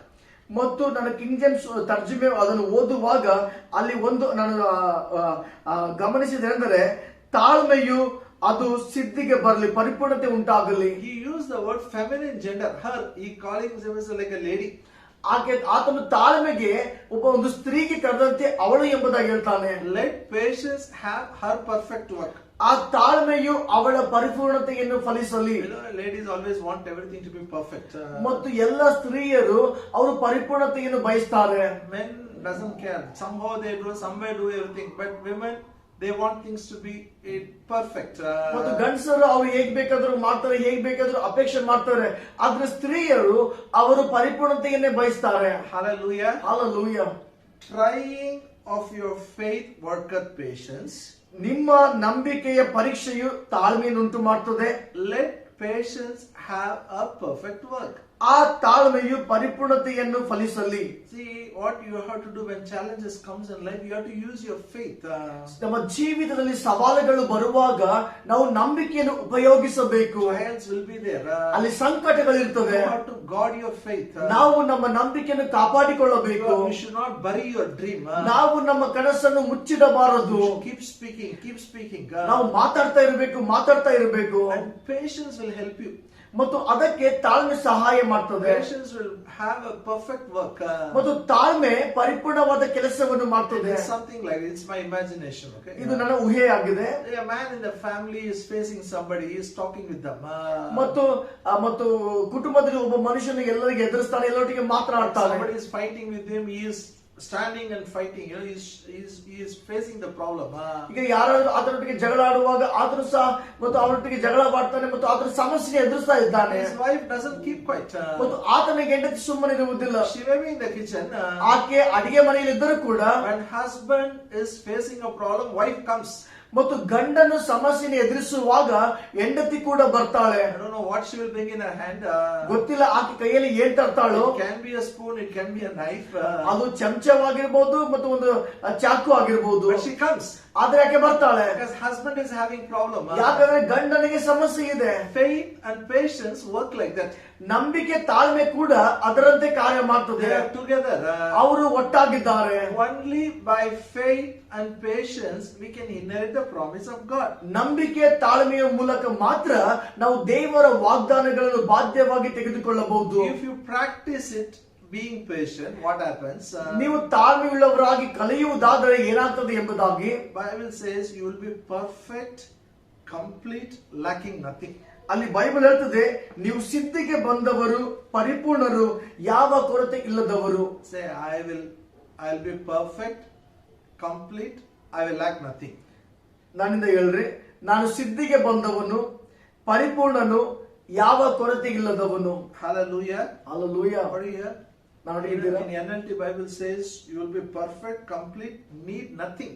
ಮತ್ತು ನನ್ನ ಕಿಂಗ್ ಜೇಮ್ಸ್ ತರ್ಜುಮೆ ಅದನ್ನು ಓದುವಾಗ ಅಲ್ಲಿ ಒಂದು ನಾನು ಗಮನಿಸಿದೆಂದರೆ, ತಾಳ್ಮೆಯು ಅದು ಸಿದ್ಧಿಗೆ ಬರಲಿ, ಪರಿಪೂರ್ಣತೆ ಉಂಟಾಗಲಿ. He used the word feminine gender, her. He calling himself like a lady. ಆತನು ತಾಳ್ಮೆಗೆ ಒಂದು ಸ್ತ್ರೀಗೆ ಕರೆದಂತೆ ಅವಳು ಎಂಬುದಾಗಿ ಹೇಳ್ತಾನೆ. Let patience have her perfect work. ಆ ತಾಳ್ಮೆಯು ಅವಳ ಪರಿಪೂರ್ಣತೆಯನ್ನು ಫಲಿಸಲಿ. Ladies always want everything to be perfect. ಮತ್ತು ಎಲ್ಲ ಸ್ತ್ರೀಯರು ಅವರು ಪರಿಪೂರ್ಣತೆಯನ್ನು ಬಯಸ್ತಾರೆ. Men doesn't care. Somehow they do, somewhere do everything. But women, they want things to be perfect. ಮತ್ತು ಗಂಡಸರು ಅವರು ಹೇಗ್ ಬೇಕಾದ್ರೂ ಮಾಡ್ತಾರೆ, ಹೇಗ್ ಬೇಕಾದ್ರೂ ಅಪೇಕ್ಷೆ ಮಾಡ್ತಾರೆ. ಆದ್ರೆ ಸ್ತ್ರೀಯರು ಅವರು ಪರಿಪೂರ್ಣತೆಯನ್ನೇ ಬಯಸ್ತಾರೆ. Hallelujah. Hallelujah. Trying of your faith worketh patience. ನಿಮ್ಮ ನಂಬಿಕೆಯ ಪರೀಕ್ಷೆಯು ತಾಳ್ಮೆಯನ್ನುಂಟು ಮಾಡುತ್ತದೆ. Let patience have a perfect work. ಆ ತಾಳ್ಮೆಯು ಪರಿಪೂರ್ಣತೆಯನ್ನು ಫಲಿಸಲಿ. See what you have to do when challenges comes in life. You have to use your faith. ನಮ್ಮ ಜೀವಿತದಲ್ಲಿ ಸವಾಲುಗಳು ಬರುವಾಗ ನಾವು ನಂಬಿಕೆಯನ್ನು ಉಪಯೋಗಿಸಬೇಕು. Trials will be there. ಅಲ್ಲಿ ಸಂಕಟಗಳಿರ್ತವೆ. You have to guard your faith. ನಾವು ನಮ್ಮ ನಂಬಿಕೆಯನ್ನು ಕಾಪಾಡಿಕೊಳ್ಳಬೇಕು. You should not bury your dream. ನಾವು ನಮ್ಮ ಕನಸನ್ನು ಮುಚ್ಚಿಡಬಾರದು. Keep speaking. ನಾವು ಮಾತಾಡ್ತಾ ಇರಬೇಕು. And patience will help you. ಮತ್ತು ಅದಕ್ಕೆ ತಾಳ್ಮೆ ಸಹಾಯ ಮಾಡ್ತದೆ. Patience will have a perfect work. ಮತ್ತು ತಾಳ್ಮೆ ಪರಿಪೂರ್ಣವಾದ ಕೆಲಸವನ್ನು ಮಾಡ್ತದೆ. It's something like, it's my imagination. Okay. ಇದು ನನ್ನ ಊಹೆಯಾಗಿದೆ. A man in the family is facing somebody, he is talking with them. ಮತ್ತು ಕುಟುಂಬದಲ್ಲಿ ಒಬ್ಬ ಮನುಷ್ಯನು ಎಲ್ಲರಿಗೆ ಎದುರಿಸ್ತಾನೆ, ಎಲ್ಲರೊಟ್ಟಿಗೆ ಮಾತನಾಡ್ತಾನೆ. Somebody is fighting with him, he is standing and fighting. He is facing the problem. ಈಗ ಯಾರಾದ್ರೂ ಅದರೊಟ್ಟಿಗೆ ಜಗಳ ಆಡುವಾಗ ಆದ್ರೂ ಸಹ ಮತ್ತು ಅವರೊಟ್ಟಿಗೆ ಜಗಳ ಮಾಡ್ತಾನೆ ಮತ್ತು ಅದರ ಸಮಸ್ಯೆ ಎದುರಿಸ್ತಾ ಇದ್ದಾನೆ. His wife doesn't keep quiet. ಮತ್ತು ಆತನ ಹೆಂಡತಿ ಸುಮ್ಮನೆ ಇರುವುದಿಲ್ಲ. She may be in the kitchen. ಆಕೆ ಅಡಿಗೆ ಮನೆಯಲ್ಲಿ ಇದ್ದರೂ ಕೂಡ when husband is facing a problem, wife comes. ಮತ್ತು ಗಂಡನು ಸಮಸ್ಯೆಯನ್ನು ಎದುರಿಸುವಾಗ ಹೆಂಡತಿ ಕೂಡ ಬರ್ತಾಳೆ. I don't know what she will bring in her hand. ಗೊತ್ತಿಲ್ಲ ಆಕೆ ಕೈಯಲ್ಲಿ ಏನ್ ತರ್ತಾಳೋ. It can be a spoon, it can be a knife. ಅದು ಚಮಚವಾಗಿರ್ಬೋದು ಮತ್ತು ಒಂದು ಚಾಕು ಆಗಿರ್ಬೋದು. But she comes. ಆದ್ರೆ ಯಾಕೆ ಬರ್ತಾಳೆ? Because husband is having problem. ಯಾಕಂದ್ರೆ ಗಂಡನಿಗೆ ಸಮಸ್ಯೆ ಇದೆ. Faith and patience work like that. ನಂಬಿಕೆ ತಾಳ್ಮೆ ಕೂಡ ಅದರಂತೆ ಕಾರ್ಯ ಮಾಡ್ತದೆ. They are together. ಅವರು ಒಟ್ಟಾಗಿದ್ದಾರೆ. Only by faith and patience we can inherit the promise of God. ನಂಬಿಕೆ ತಾಳ್ಮೆಯ ಮೂಲಕ ಮಾತ್ರ ನಾವು ದೇವರ ವಾಗ್ದಾನಗಳನ್ನು ಬಾಧ್ಯವಾಗಿ ತೆಗೆದುಕೊಳ್ಳಬಹುದು. If you practice it, being patient, what happens? ನೀವು ತಾಳ್ಮೆಯುಳ್ಳವರಾಗಿ ಕಲಿಯುವುದಾದರೆ ಏನಾಗ್ತದೆ ಎಂಬುದಾಗಿ Bible says you will be perfect, complete, lacking nothing. ಅಲ್ಲಿ ಬೈಬಲ್ ಹೇಳ್ತದೆ, ನೀವು ಸಿದ್ಧಿಗೆ ಬಂದವರು, ಪರಿಪೂರ್ಣರು, ಯಾವ ಕೊರತೆ ಇಲ್ಲದವರು. Say, I'll be perfect, complete, I will lack nothing. ನನ್ನಿಂದ ಹೇಳ್ರಿ, ನಾನು ಸಿದ್ಧಿಗೆ ಬಂದವನು, ಪರಿಪೂರ್ಣನು, ಯಾವ ಕೊರತೆ ಇಲ್ಲದವನು. Hallelujah. Hallelujah. What do you hear? In NLT Bible says you will be perfect, complete, need nothing.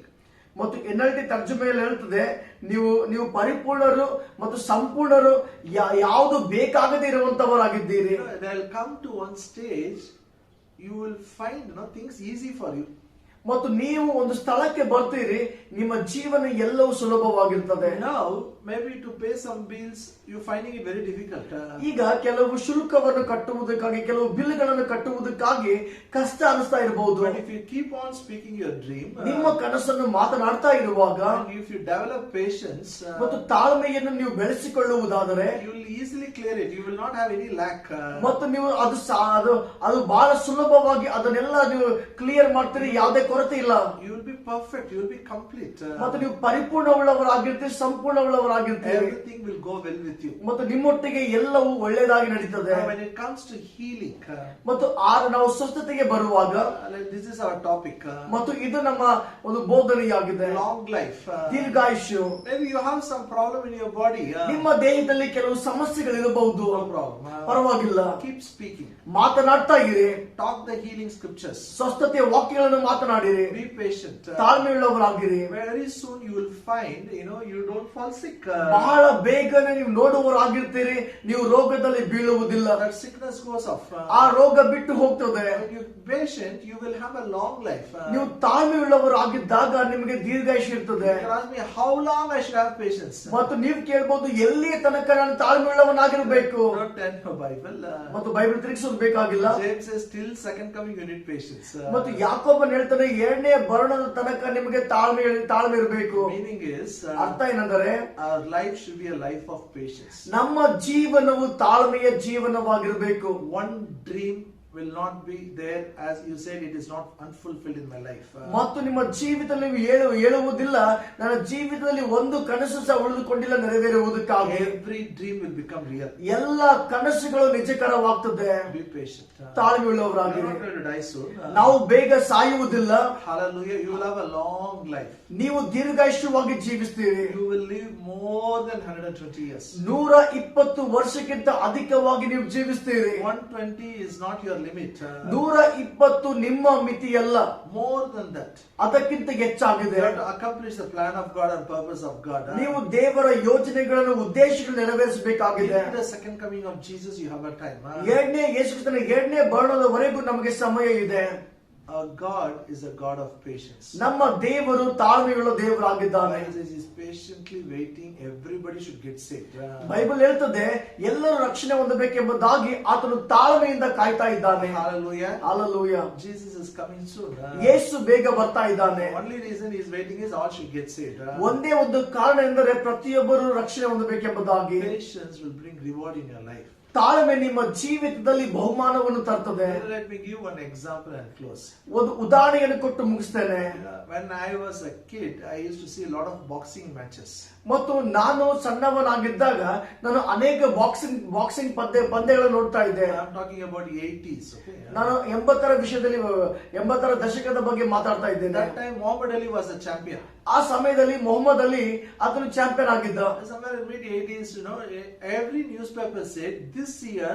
ಮತ್ತು NLT ತರ್ಜುಮೆಯಲ್ಲಿ ಹೇಳ್ತದೆ, ನೀವು ಪರಿಪೂರ್ಣರು ಮತ್ತು ಸಂಪೂರ್ಣರು, ಯಾವುದು ಬೇಕಾಗದೇ ಇರುವಂತವರಾಗಿದ್ದೀರಿ. They will come to one stage, you will find things easy for you. ಮತ್ತು ನೀವು ಒಂದು ಸ್ಥಳಕ್ಕೆ ಬರ್ತೀರಿ, ನಿಮ್ಮ ಜೀವನ ಎಲ್ಲವೂ ಸುಲಭವಾಗಿರ್ತದೆ. Now maybe to pay some bills, you're finding it very difficult. ಈಗ ಕೆಲವು ಶುಲ್ಕವನ್ನು ಕಟ್ಟುವುದಕ್ಕಾಗಿ, ಕೆಲವು ಬಿಲ್ಗಳನ್ನು ಕಟ್ಟುವುದಕ್ಕಾಗಿ ಕಷ್ಟ ಅನಿಸ್ತಾ ಇರಬಹುದು. But if you keep on speaking your dream, ನಿಮ್ಮ ಕನಸನ್ನು ಮಾತನಾಡ್ತಾ ಇರುವಾಗ and if you develop patience, ಮತ್ತು ತಾಳ್ಮೆಯನ್ನು ನೀವು ಬೆಳೆಸಿಕೊಳ್ಳುವುದಾದರೆ you will easily clear it. You will not have any lack. ಮತ್ತು ನೀವು ಅದು ಬಹಳ ಸುಲಭವಾಗಿ ಅದನ್ನೆಲ್ಲ ನೀವು ಕ್ಲಿಯರ್ ಮಾಡ್ತೀರಿ, ಯಾವುದೇ ಕೊರತೆ ಇಲ್ಲ. You will be perfect. You will be complete. ಮತ್ತು ನೀವು ಪರಿಪೂರ್ಣವುಳ್ಳವರಾಗಿರ್ತೀರಿ, ಸಂಪೂರ್ಣವುಳ್ಳವರಾಗಿರ್ತೀರಿ. Everything will go well with you. ಮತ್ತು ನಿಮ್ಮೊಟ್ಟಿಗೆ ಎಲ್ಲವೂ ಒಳ್ಳೆಯದಾಗಿ ನಡೀತದೆ. Now, when it comes to healing, ಮತ್ತು ನಾವು ಸ್ವಸ್ಥತೆಗೆ ಬರುವಾಗ, this is our topic. ಮತ್ತು ಇದು ನಮ್ಮ ಒಂದು ಬೋಧನೆಯಾಗಿದೆ. Long life. ದೀರ್ಘಾಯುಷ್ಯ. Maybe you have some problem in your body. ನಿಮ್ಮ ದೇಹದಲ್ಲಿ ಕೆಲವು ಸಮಸ್ಯೆಗಳಿರಬಹುದು. No problem. ಪರವಾಗಿಲ್ಲ, Keep speaking. ಮಾತನಾಡ್ತಾ ಇರಿ. Talk the healing scriptures. ಸ್ವಸ್ಥತೆಯ ವಾಕ್ಯಗಳನ್ನು ಮಾತನಾಡಿರಿ. Be patient. ತಾಳ್ಮೆಯುಳ್ಳವರಾಗಿರಿ. Very soon you will find, you don't fall sick. ಬಹಳ ಬೇಗನೆ ನೀವು ನೋಡುವವರಾಗಿರ್ತೀರಿ, ನೀವು ರೋಗದಲ್ಲಿ ಬೀಳುವುದಿಲ್ಲ. That sickness goes off. ಆ ರೋಗ ಬಿಟ್ಟು ಹೋಗ್ತದೆ. When you're patient, you will have a long life. ನೀವು ತಾಳ್ಮೆಯುಳ್ಳವರಾಗಿದ್ದಾಗ ನಿಮಗೆ ದೀರ್ಘಾಯುಷ್ಯ ಇರ್ತದೆ. You can ask me how long I should have patience. ಮತ್ತು ನೀವು ಕೇಳಬಹುದು, ಎಲ್ಲಿಯ ತನಕ ನಾನು ತಾಳ್ಮೆಯುಳ್ಳವನಾಗಿರಬೇಕು. Don't turn to Bible. ಮತ್ತು ಬೈಬಲ್ ತಿರುಗಿಸೋದು ಬೇಕಾಗಿಲ್ಲ. James says till second coming you need patience. ಮತ್ತು ಯಾಕೋಬನ್ ಹೇಳ್ತಾನೆ, ಎರಡನೇ ಬರಣದ ತನಕ ನಿಮಗೆ ತಾಳ್ಮೆ ಇರಬೇಕು. Meaning is, ಅರ್ಥ ಏನಂದರೆ, our life should be a life of patience. ನಮ್ಮ ಜೀವನವು ತಾಳ್ಮೆಯ ಜೀವನವಾಗಿರಬೇಕು. One dream will not be there, as you said, it is not unfulfilled in my life. ಮತ್ತು ನಿಮ್ಮ ಜೀವಿತದಲ್ಲಿ ನೀವು ಹೇಳುವುದಿಲ್ಲ, ನನ್ನ ಜೀವಿತದಲ್ಲಿ ಒಂದು ಕನಸು ಸಹ ಉಳಿದುಕೊಂಡಿಲ್ಲ ನೆರವೇರುವುದಕ್ಕಾಗಿ. Every dream will become real. ಎಲ್ಲ ಕನಸುಗಳು ನಿಜಕರವಾಗ್ತದೆ. Be patient. ತಾಳ್ಮೆಯುಳ್ಳವರಾಗಿರಿ. You're not going to die soon. ನಾವು ಬೇಗ ಸಾಯುವುದಿಲ್ಲ. Hallelujah. You will have a long life. ನೀವು ದೀರ್ಘಾಯುಷ್ಯವಾಗಿ ಜೀವಿಸ್ತೀರಿ. You will live more than 120 years. 120 ವರ್ಷಕ್ಕಿಂತ ಅಧಿಕವಾಗಿ ನೀವು ಜೀವಿಸ್ತೀರಿ. 120 is not your limit. 120 ನಿಮ್ಮ ಮಿತಿಯಲ್ಲ. More than that. ಅದಕ್ಕಿಂತ ಹೆಚ್ಚಾಗಿದೆ. You have to accomplish the plan of God and purpose of God. ನೀವು ದೇವರ ಯೋಜನೆಗಳನ್ನು, ಉದ್ದೇಶಗಳನ್ನು ನೆರವೇರಿಸಬೇಕಾಗಿದೆ. In the second coming of Jesus, you have a time. ಎರಡನೇ ಯೇಸು ಕ್ರಿಸ್ತನ ಎರಡನೇ ಬರಣದವರೆಗೂ ನಮಗೆ ಸಮಯ ಇದೆ. Our God is a God of patience. ನಮ್ಮ ದೇವರು ತಾಳ್ಮೆಯುಳ್ಳ ದೇವರಾಗಿದ್ದಾನೆ. He is patiently waiting. Everybody should get saved. Bible ಹೇಳ್ತದೆ, ಎಲ್ಲರೂ ರಕ್ಷಣೆ ಹೊಂದಬೇಕೆಂಬುದಾಗಿ ಆತನು ತಾಳ್ಮೆಯಿಂದ ಕಾಯ್ತಾ ಇದ್ದಾನೆ. Hallelujah. Hallelujah. Jesus is coming soon. ಯೇಸು ಬೇಗ ಬರ್ತಾ ಇದ್ದಾನೆ. The only reason he is waiting is all should get saved. ಒಂದೇ ಒಂದು ಕಾರಣ ಎಂದರೆ ಪ್ರತಿಯೊಬ್ಬರು ರಕ್ಷಣೆ ಹೊಂದಬೇಕೆಂಬುದಾಗಿ. Patience will bring reward in your life. ತಾಳ್ಮೆ ನಿಮ್ಮ ಜೀವಿತದಲ್ಲಿ ಬಹುಮಾನವನ್ನು ತರ್ತದೆ. Let me give one example and close. ಒಂದು ಉದಾಹರಣೆಯನ್ನು ಕೊಟ್ಟು ಮುಗಿಸ್ತೇನೆ. When I was a kid, I used to see a lot of boxing matches. ಮತ್ತು ನಾನು ಸಣ್ಣವನಾಗಿದ್ದಾಗ ನಾನು ಅನೇಕ ಬಾಕ್ಸಿಂಗ್ ಪಂದ್ಯಗಳನ್ನು ನೋಡ್ತಾ ಇದ್ದೆ. I'm talking about the 80s. Okay. ನಾನು 80ರ ವಿಷಯದಲ್ಲಿ 80ರ ದಶಕದ ಬಗ್ಗೆ ಮಾತಾಡ್ತಾ ಇದ್ದೇನೆ. That time Muhammad Ali was a champion. ಆ ಸಮಯದಲ್ಲಿ ಮೊಹಮ್ಮದ್ ಅಲಿ ಆತನು ಚಾಂಪಿಯನ್ ಆಗಿದ್ದ. Somewhere in mid 80s, every newspaper said this year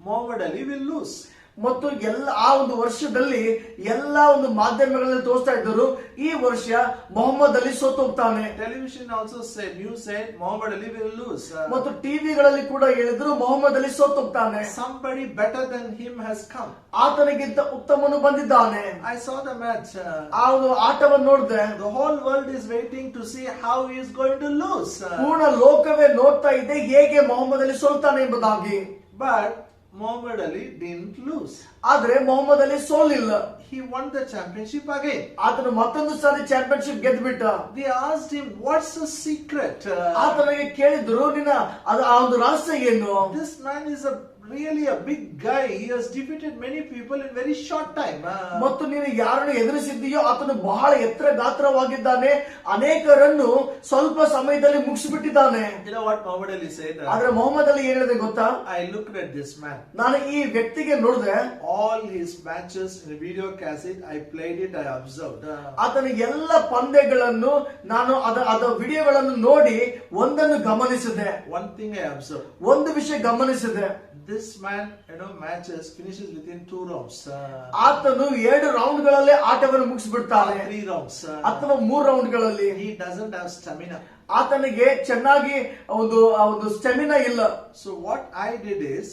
Muhammad Ali will lose. ಮತ್ತು ಆ ಒಂದು ವರ್ಷದಲ್ಲಿ ಎಲ್ಲಾ ಒಂದು ಮಾಧ್ಯಮಗಳಲ್ಲಿ ತೋರಿಸ್ತಾ ಇದ್ದರು, ಈ ವರ್ಷ ಮೊಹಮ್ಮದ್ ಅಲಿ ಸೋತು ಹೋಗ್ತಾನೆ. Television also said, news said Muhammad Ali will lose. ಮತ್ತು ಟಿವಿಗಳಲ್ಲಿ ಕೂಡ ಹೇಳಿದ್ರು ಮೊಹಮ್ಮದ್ ಅಲಿ ಸೋತು ಹೋಗ್ತಾನೆ. Somebody better than him has come. ಆತನಿಗಿಂತ ಉತ್ತಮನು ಬಂದಿದ್ದಾನೆ. I saw the match. ಆ ಒಂದು ಆಟವನ್ನು ನೋಡಿದೆ. The whole world is waiting to see how he is going to lose. ಪೂರ್ಣ ಲೋಕವೇ ನೋಡ್ತಾ ಇದೆ ಹೇಗೆ ಮೊಹಮ್ಮದ್ ಅಲಿ ಸೋಲ್ತಾನೆ ಎಂಬುದಾಗಿ. But Muhammad Ali didn't lose. ಆದ್ರೆ Mohammed Ali ಸೋಲಿಲ್ಲ. He won the championship again. ಆತನು ಮತ್ತೊಂದು ಸಾರಿ championship ಗೆದ್ಬಿಟ್ಟ. They asked him, what's the secret? ಆತನಿಗೆ ಕೇಳಿದ್ರು, ಆ ಒಂದು ರಹಸ್ಯ ಏನು? This man is really a big guy. He has defeated many people in very short time. ಮತ್ತು ನೀನು ಯಾರನ್ನು ಎದುರಿಸಿದ್ದೀಯೋ ಆತನು ಬಹಳ ಎತ್ತರ ಗಾತ್ರವಾಗಿದ್ದಾನೆ, ಅನೇಕರನ್ನು ಸ್ವಲ್ಪ ಸಮಯದಲ್ಲಿ ಮುಗಿಸಿಬಿಟ್ಟಿದ್ದಾನೆ. You know what Muhammad Ali said? ಆದ್ರೆ ಮೊಹಮ್ಮದ್ ಅಲಿ ಏನ್ ಹೇಳಿದೆ ಗೊತ್ತಾ? I looked at this man. ನಾನು ಈ ವ್ಯಕ್ತಿಗೆ ನೋಡಿದೆ. All his matches in a video cassette, I played it, I observed. ಆತನ ಎಲ್ಲ ಪಂದ್ಯಗಳನ್ನು ನಾನು ಅದ ವಿಡಿಯೋಗಳನ್ನು ನೋಡಿ ಒಂದನ್ನು ಗಮನಿಸಿದೆ. One thing I observed. ಒಂದು ವಿಷಯ ಗಮನಿಸಿದೆ. This man, matches finishes within 2 rounds. ಆತನು 2 ರೌಂಡ್ಗಳಲ್ಲೇ ಆಟವನ್ನು ಮುಗಿಸಿಬಿಡ್ತಾನೆ. 3 rounds. ಅಥವಾ 3 ರೌಂಡ್ಗಳಲ್ಲಿ. He doesn't have stamina. ಆತನಿಗೆ ಚೆನ್ನಾಗಿ ಒಂದು ಸ್ಟೆಮಿನಾ ಇಲ್ಲ. So what I did is,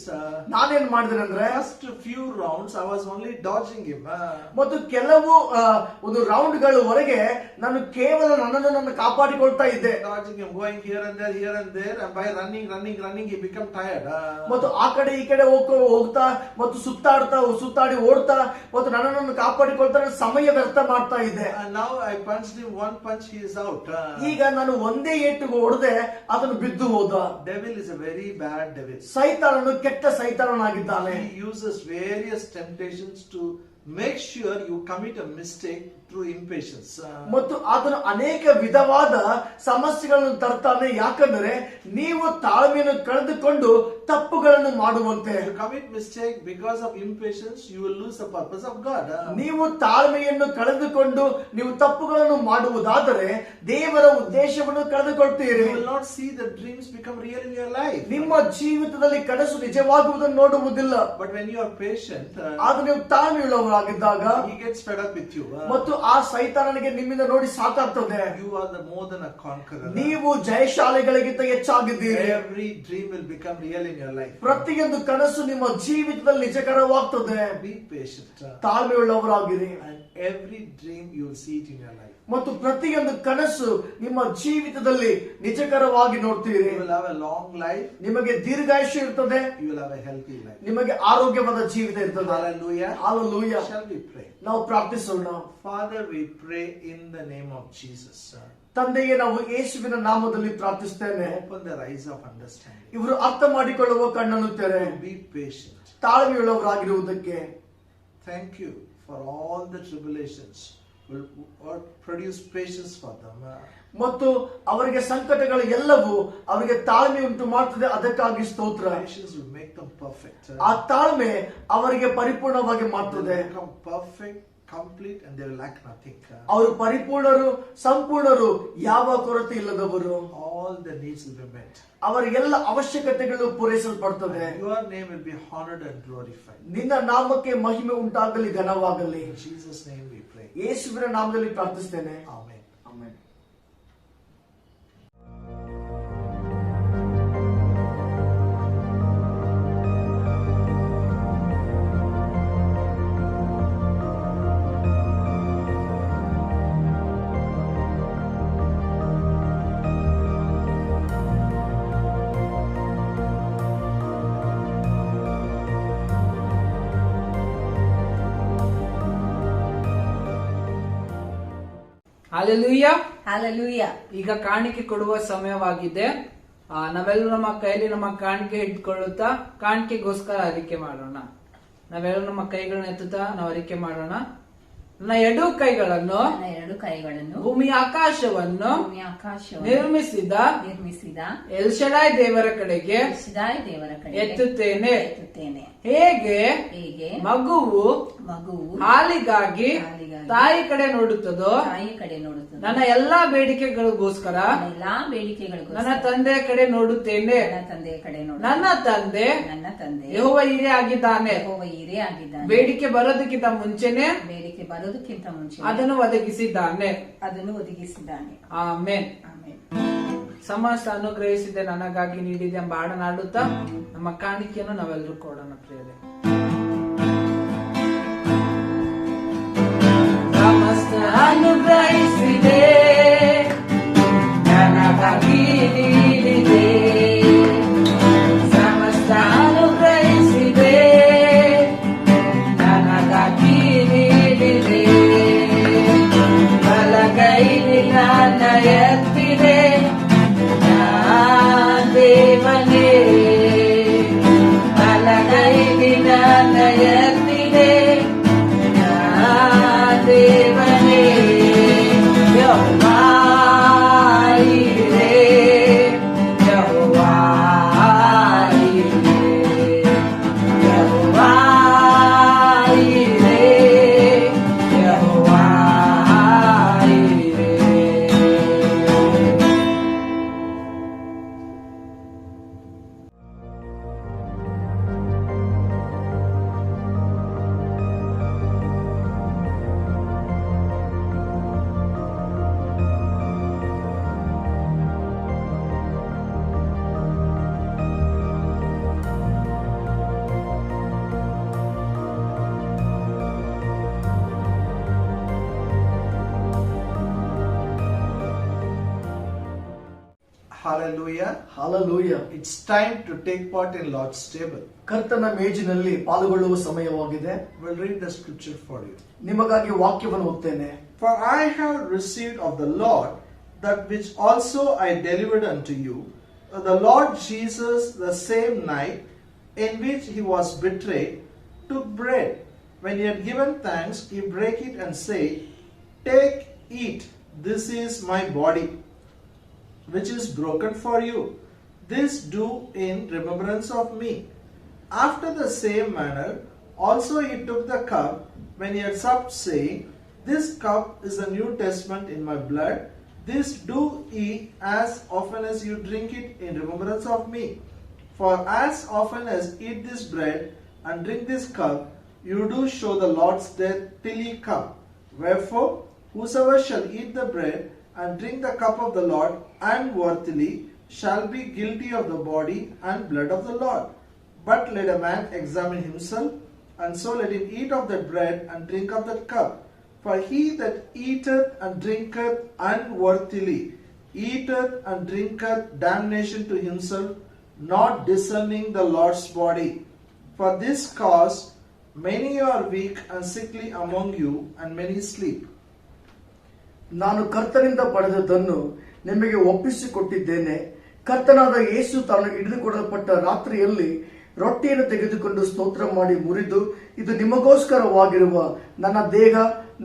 ನಾನೇನ್ ಮಾಡಿದೆ ಅಂದ್ರೆ first few rounds I was only dodging him. ಮತ್ತು ಕೆಲವು ಒಂದು ರೌಂಡ್ ಗಳವರೆಗೆ ನಾನು ಕೇವಲ ನನ್ನನ್ನು ಕಾಪಾಡಿಕೊಳ್ತಾ ಇದ್ದೆ. Dodging him, going here and there, and by running, he became tired. ಮತ್ತು ಆ ಕಡೆ ಈ ಕಡೆ ಹೋಗ್ತಾ ಮತ್ತು ಸುತ್ತಾಡಿ ಓಡ್ತಾ ಮತ್ತು ನನ್ನನ್ನು ಕಾಪಾಡಿಕೊಳ್ತಾ ಸಮಯ ವ್ಯರ್ಥ ಮಾಡ್ತಾ ಇದ್ದೆ. And now I punched him one punch, he is out. ಈಗ ನಾನು ಒಂದೇ ಏಟು ಹೊಡೆದೆ, ಅದನ್ನು ಬಿದ್ದು ಹೋದ. Devil is a very bad devil. ಸೈತಾನನು ಕೆಟ್ಟ ಸೈತಾನನಾಗಿದ್ದಾನೆ. He uses various temptations to make sure you commit a mistake through impatience. ಮತ್ತು ಅದನ್ನು ಅನೇಕ ವಿಧವಾದ ಸಮಸ್ಯೆಗಳನ್ನು ತರ್ತಾನೆ. ಯಾಕಂದ್ರೆ ನೀವು ತಾಳ್ಮೆಯನ್ನು ಕಳೆದುಕೊಂಡು ತಪ್ಪುಗಳನ್ನು ಮಾಡುವಂತೆ. You commit mistake because of impatience, you will lose the purpose of God. ನೀವು ತಾಳ್ಮೆಯನ್ನು ಕಳೆದುಕೊಂಡು ನೀವು ತಪ್ಪುಗಳನ್ನು ಮಾಡುವುದಾದರೆ ದೇವರ ಉದ್ದೇಶವನ್ನು ಕಳೆದುಕೊಳ್ತೀರಿ. You will not see the dreams become real in your life. ನಿಮ್ಮ ಜೀವಿತದಲ್ಲಿ ಕನಸು ನಿಜವಾಗುವುದನ್ನು ನೋಡುವುದಿಲ್ಲ. But when you are patient, ಆದ್ರೆ ನೀವು ತಾಳ್ಮೆಯುಳ್ಳವರಾಗಿದ್ದಾಗ he gets fed up with you. ಮತ್ತು ಆ ಸೈತಾನನಿಗೆ ನಿಮ್ಮಿಂದ ನೋಡಿ ಸಾಕಾಗ್ತದೆ. You are the more than a conqueror. ನೀವು ಜಯಶಾಲಿಗಳಿಗಿಂತ ಹೆಚ್ಚಾಗಿದ್ದೀರಿ. Every dream will become real in your life. ಪ್ರತಿಯೊಂದು ಕನಸು ನಿಮ್ಮ ಜೀವಿತದಲ್ಲಿ ನಿಜಕರವಾಗ್ತದೆ. Be patient. ತಾಳ್ಮೆಯುಳ್ಳವರಾಗಿರಿ. And every dream you will see it in your life. ಮತ್ತು ಪ್ರತಿಯೊಂದು ಕನಸು ನಿಮ್ಮ ಜೀವಿತದಲ್ಲಿ ನಿಜಕರವಾಗಿ ನೋಡ್ತೀರಿ. You will have a long life. ನಿಮಗೆ ದೀರ್ಘಾಯುಷ್ಯ ಇರ್ತದೆ. You will have a healthy life. ನಿಮಗೆ ಆರೋಗ್ಯವಾದ ಜೀವಿತ ಇರ್ತದೆ. Hallelujah. Hallelujah. Shall we pray? ನಾವು ಪ್ರಾರ್ಥಿಸೋಣ. Father, we pray in the name of Jesus. ತಂದೆಗೆ ನಾವು ಯೇಸುವಿನ ನಾಮದಲ್ಲಿ ಪ್ರಾರ್ಥಿಸ್ತೇನೆ. Open their eyes of understanding. ಇವರು ಅರ್ಥ ಮಾಡಿಕೊಳ್ಳುವ ಕಣ್ಣನ್ನು ತೆರೆ. Be patient. ತಾಳ್ಮೆಯುಳ್ಳವರಾಗಿರುವುದಕ್ಕೆ Thank you for all the tribulations will produce patience for them. ಮತ್ತು ಅವರಿಗೆ ಸಂಕಟಗಳು ಎಲ್ಲವೂ ಅವರಿಗೆ ತಾಳ್ಮೆ ಉಂಟು ಮಾಡ್ತದೆ. ಅದಕ್ಕಾಗಿ ಸ್ತೋತ್ರ. Patience will make them perfect. ಆ ತಾಳ್ಮೆ ಅವರಿಗೆ ಪರಿಪೂರ್ಣವಾಗಿ They ಮಾಡ್ತದೆ. will become perfect, complete, and they will lack nothing. ಅವರು ಪರಿಪೂರ್ಣರು, ಸಂಪೂರ್ಣರು, ಯಾವ ಕೊರತೆ ಇಲ್ಲದವರು. All the needs will be met. ಅವರ ಎಲ್ಲ ಅವಶ್ಯಕತೆಗಳು ಪೂರೈಸಲ್ಪಡ್ತದೆ. Your name will be honored and glorified. ನಿನ್ನ ನಾಮಕ್ಕೆ ಮಹಿಮೆ ಉಂಟಾಗಲಿ, ಘನವಾಗಲಿ. In Jesus' name we pray. ಯೇಸುವಿನ ನಾಮದಲ್ಲಿ ಪ್ರಾರ್ಥಿಸ್ತೇನೆ. Amen. ಆಮೆನ್. Hallelujah. Hallelujah. ಈಗ ಕಾಣಿಕೆ ಕೊಡುವ ಸಮಯವಾಗಿದೆ. ನಾವೆಲ್ಲರೂ ನಮ್ಮ ಕೈಯಲ್ಲಿ ನಮ್ಮ ಕಾಣಿಕೆ ಇಟ್ಕೊಳ್ಳುತ್ತಾ ಕಾಣಿಕೆಗೋಸ್ಕರ ಅರಿಕೆ ಮಾಡೋಣ. ನಾವೆಲ್ಲರೂ ನಮ್ಮ ಕೈಗಳನ್ನ ಎತ್ತುತ್ತಾ ನಾವು ಅರಿಕೆ ಮಾಡೋಣ. ನನ್ನ ಎರಡು ಕೈಗಳನ್ನು ಭೂಮಿ ಆಕಾಶವನ್ನು ನಿರ್ಮಿಸಿದ ಎಲ್ಶಡಾಯ್ ದೇವರ ಕಡೆಗೆ ಎತ್ತುತ್ತೇನೆ. ಹೇಗೆ ಮಗುವು ಹಾಲಿಗಾಗಿ ತಾಯಿ ಕಡೆ ನೋಡುತ್ತದೋ ನನ್ನ ಎಲ್ಲಾ ಬೇಡಿಕೆಗಳಿಗೋಸ್ಕರ ನನ್ನ ತಂದೆಯ ಕಡೆ ನೋಡುತ್ತೇನೆ. ನನ್ನ ತಂದೆ ಯೆಹೋವ ಈರೇ ಆಗಿದ್ದಾನೆ. ಬೇಡಿಕೆ ಬರೋದಕ್ಕಿಂತ ಮುಂಚೆನೆ ಅದನ್ನು ಒದಗಿಸಿದ್ದಾನೆ. ಆಮೆನ್. ಸಮಸ್ತ ಅನುಗ್ರಹಿಸಿದೆ ನನಗಾಗಿ ನೀಡಿದೆ ಎಂಬ ಹಾಡನ್ನಾಡುತ್ತಾ ನಮ್ಮ ಕಾಣಿಕೆಯನ್ನು ನಾವೆಲ್ಲರೂ ಕೊಡೋಣ ಪ್ರಿಯರೇ. ಸಮಸ್ತ ಅನುಗ್ರಹಿಸಿದೆ ನನಗಾಗಿ ನೀಡಿದೆ. ಸಮಸ್ತ ಅನುಗ್ರಹಿಸಿದೆ ನನಗಾಗಿ ನೀಡಿದೆ. ಬಲಗೈಲಿ ನನ್ನ ಎತ್ತಿದೆ ದೇವನೇ. ಬಲಗೈಲಿ ನನ್ನ ಎತ್ತಿದೆ ದೇವನೇ. Hallelujah. Hallelujah. It's time to take part in Lord's table. ಕರ್ತನ ಮೇಜಿನಲ್ಲಿ ಪಾಲ್ಗೊಳ್ಳುವ ಸಮಯವಾಗಿದೆ. We'll read the scripture for you. ನಿಮಗಾಗಿ ವಾಕ್ಯವನ್ನು ಓದ್ತೇನೆ. For I have received of the Lord that which also I delivered unto you. The Lord Jesus, the same night in which he was betrayed, took bread. When he had given thanks, he brake it and said, Take, eat, this is my body, which is broken for you. This do in remembrance of me. After the same manner, also he took the cup when he had supped, saying, This cup is the New Testament in my blood. This do ye as often as you drink it in remembrance of me. For as often as eat this bread and drink this cup, you do show the Lord's death till he come. Wherefore, whosoever shall eat the bread and drink the cup of the Lord unworthily shall be guilty of the body and blood of the Lord. But let a man examine himself, and so let him eat of that bread and drink of that cup. For he that eateth and drinketh unworthily eateth and drinketh damnation to himself, not discerning the Lord's body. For this cause many are weak and sickly among you, and many sleep. ನಾನು ಕರ್ತನಿಂದ ಪಡೆದದ್ದನ್ನು ನಿಮಗೆ ಒಪ್ಪಿಸಿಕೊಟ್ಟಿದ್ದೇನೆ. ಕರ್ತನಾದ ಯೇಸು ತಾನು ಹಿಡಿದುಕೊಡಲ್ಪಟ್ಟ ರಾತ್ರಿಯಲ್ಲಿ ರೊಟ್ಟಿಯನ್ನು ತೆಗೆದುಕೊಂಡು ಸ್ತೋತ್ರ ಮಾಡಿ ಮುರಿದು, ಇದು ನಿಮಗೋಸ್ಕರವಾಗಿರುವ ನನ್ನ ದೇಹ,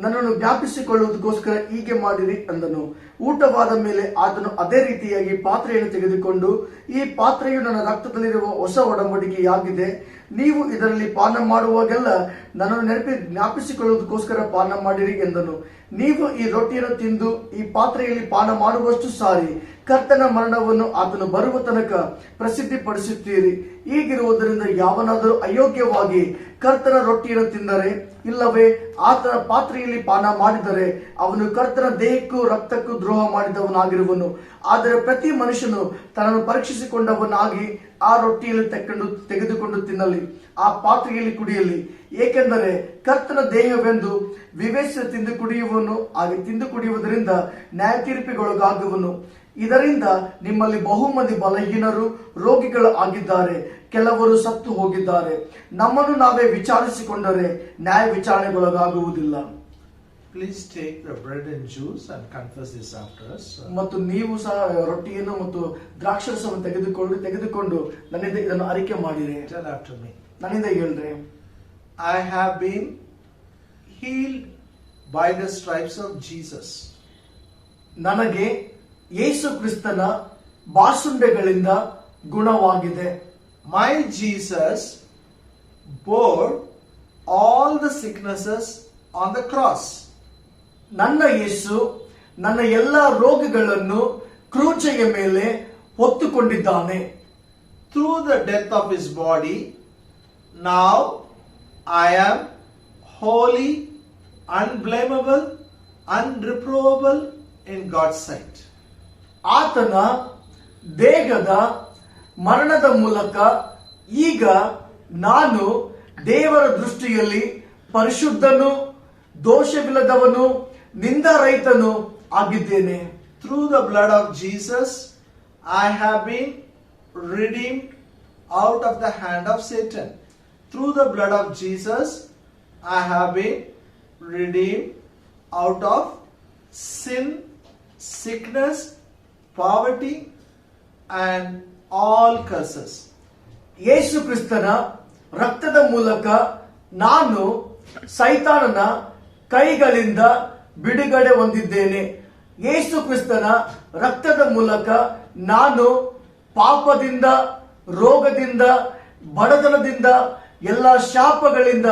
ನನ್ನನ್ನು ಜ್ಞಾಪಿಸಿಕೊಳ್ಳುವುದಕ್ಕೋಸ್ಕರ ಹೀಗೆ ಮಾಡಿರಿ ಅಂದನು. ಊಟವಾದ ಮೇಲೆ ಆತನು ಅದೇ ರೀತಿಯಾಗಿ ಪಾತ್ರೆಯನ್ನು ತೆಗೆದುಕೊಂಡು, ಈ ಪಾತ್ರೆಯು ನನ್ನ ರಕ್ತದಲ್ಲಿರುವ ಹೊಸ ಒಡಂಬಡಿಕೆಯಾಗಿದೆ. ನೀವು ಇದರಲ್ಲಿ ಪಾನ ಮಾಡುವಾಗೆಲ್ಲ ನನ್ನನ್ನು ಜ್ಞಾಪಿಸಿಕೊಳ್ಳುವುದಕ್ಕೋಸ್ಕರ ಪಾನ ಮಾಡಿರಿ ಎಂದನು. ನೀವು ಈ ರೊಟ್ಟಿಯನ್ನು ತಿಂದು ಈ ಪಾತ್ರೆಯಲ್ಲಿ ಪಾನ ಮಾಡುವಷ್ಟು ಸಾರಿ ಕರ್ತನ ಮರಣವನ್ನು ಆತನು ಬರುವ ತನಕ ಪ್ರಸಿದ್ಧಿಪಡಿಸುತ್ತೀರಿ. ಹೀಗಿರುವುದರಿಂದ ಯಾವನಾದರೂ ಅಯೋಗ್ಯವಾಗಿ ಕರ್ತನ ರೊಟ್ಟಿಯನ್ನು ತಿಂದರೆ, ಇಲ್ಲವೇ ಆತನ ಪಾತ್ರೆಯಲ್ಲಿ ಪಾನ ಮಾಡಿದರೆ, ಅವನು ಕರ್ತನ ದೇಹಕ್ಕೂ ರಕ್ತಕ್ಕೂ ದ್ರೋಹ ಮಾಡಿದವನಾಗಿರುವನು. ಆದರೆ ಪ್ರತಿ ಮನುಷ್ಯನು ತನ್ನನ್ನು ಪರೀಕ್ಷಿಸಿಕೊಂಡವನಾಗಿ ಆ ರೊಟ್ಟಿಯಲ್ಲಿ ತೆಗೆದುಕೊಂಡು ತಿನ್ನಲಿ, ಆ ಪಾತ್ರೆಯಲ್ಲಿ ಕುಡಿಯಲಿ. ಏಕೆಂದರೆ ಕರ್ತನ ದೇಹವೆಂದು ವಿವೇಚಿಸಿ ತಿಂದು ಕುಡಿಯುವನು. ಹಾಗೆ ತಿಂದು ಕುಡಿಯುವುದರಿಂದ ನ್ಯಾಯ ತೀರ್ಪಿಗೊಳಗಾಗುವನು. ಇದರಿಂದ ನಿಮ್ಮಲ್ಲಿ ಬಹುಮಂದಿ ಬಲಹೀನರು, ರೋಗಿಗಳು ಆಗಿದ್ದಾರೆ, ಕೆಲವರು ಸತ್ತು ಹೋಗಿದ್ದಾರೆ. ನಮ್ಮನ್ನು ನಾವೇ ವಿಚಾರಿಸಿಕೊಂಡರೆ ನ್ಯಾಯ ವಿಚಾರಣೆಗೊಳಗಾಗುವುದಿಲ್ಲ. Please take the bread and juice and confess this after us. ಮತ್ತು ನೀವು ಸಹ ರೊಟ್ಟಿಯನ್ನು ಮತ್ತು ದ್ರಾಕ್ಷರಸವನ್ನು ತೆಗೆದುಕೊಂಡು ನನ್ನಿಂದ ಇದನ್ನು ಅರಿಕೆ ಮಾಡಿರಿ. Tell after me. ನನ್ನಿಂದ ಹೇಳ್ರಿ. I have been healed by the stripes of Jesus. ನನಗೆ ಯೇಸು ಕ್ರಿಸ್ತನ ಬಾಸುಂಡೆಗಳಿಂದ ಗುಣವಾಗಿದೆ. My Jesus bore all the sicknesses on the cross. ನನ್ನ ಯೇಸು ನನ್ನ ಎಲ್ಲ ರೋಗಗಳನ್ನು ಕ್ರೂಜೆಯ ಮೇಲೆ ಹೊತ್ತುಕೊಂಡಿದ್ದಾನೆ. Through the death of his body, now I am holy, unblameable, unreprovable in God's sight. ಆತನ ದೇಹದ ಮರಣದ ಮೂಲಕ ಈಗ ನಾನು ದೇವರ ದೃಷ್ಟಿಯಲ್ಲಿ ಪರಿಶುದ್ಧನು, ದೋಷವಿಲ್ಲದವನು, ನಿಂದಾರಹಿತನು ಆಗಿದ್ದೇನೆ. Through the blood of Jesus, I have been redeemed out of the hand of Satan. Through the blood of Jesus, I have been redeemed out of sin, sickness, poverty, and all curses. ಯೇಸು ಕ್ರಿಸ್ತನ ರಕ್ತದ ಮೂಲಕ ನಾನು ಸೈತಾನನ ಕೈಗಳಿಂದ ಬಿಡುಗಡೆ ಹೊಂದಿದ್ದೇನೆ. ಯೇಸು ಕ್ರಿಸ್ತನ ರಕ್ತದ ಮೂಲಕ ನಾನು ಪಾಪದಿಂದ, ರೋಗದಿಂದ, ಬಡತನದಿಂದ, ಎಲ್ಲ ಶಾಪಗಳಿಂದ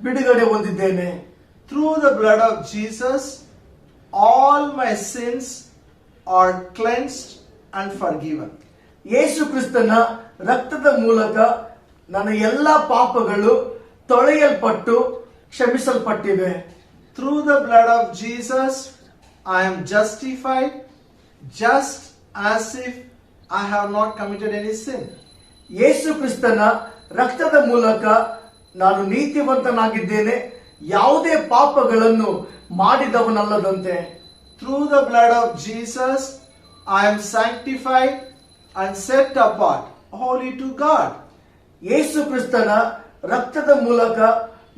ಬಿಡುಗಡೆ ಹೊಂದಿದ್ದೇನೆ. Through the blood of Jesus, all my sins are cleansed and forgiven. ಯೇಸು ಕ್ರಿಸ್ತನ ರಕ್ತದ ಮೂಲಕ ನನ್ನ ಎಲ್ಲ ಪಾಪಗಳು ತೊಳೆಯಲ್ಪಟ್ಟು ಕ್ಷಮಿಸಲ್ಪಟ್ಟಿವೆ. Through the blood of Jesus, I am justified just as if I have not committed any sin. ಯೇಸು ಕ್ರಿಸ್ತನ ರಕ್ತದ ಮೂಲಕ ನಾನು ನೀತಿವಂತನಾಗಿದ್ದೇನೆ, ಯಾವುದೇ ಪಾಪಗಳನ್ನು ಮಾಡಿದವನಲ್ಲದಂತೆ. Through the blood of Jesus, I am sanctified and set apart, holy to God. ಯೇಸು ಕ್ರಿಸ್ತನ ರಕ್ತದ ಮೂಲಕ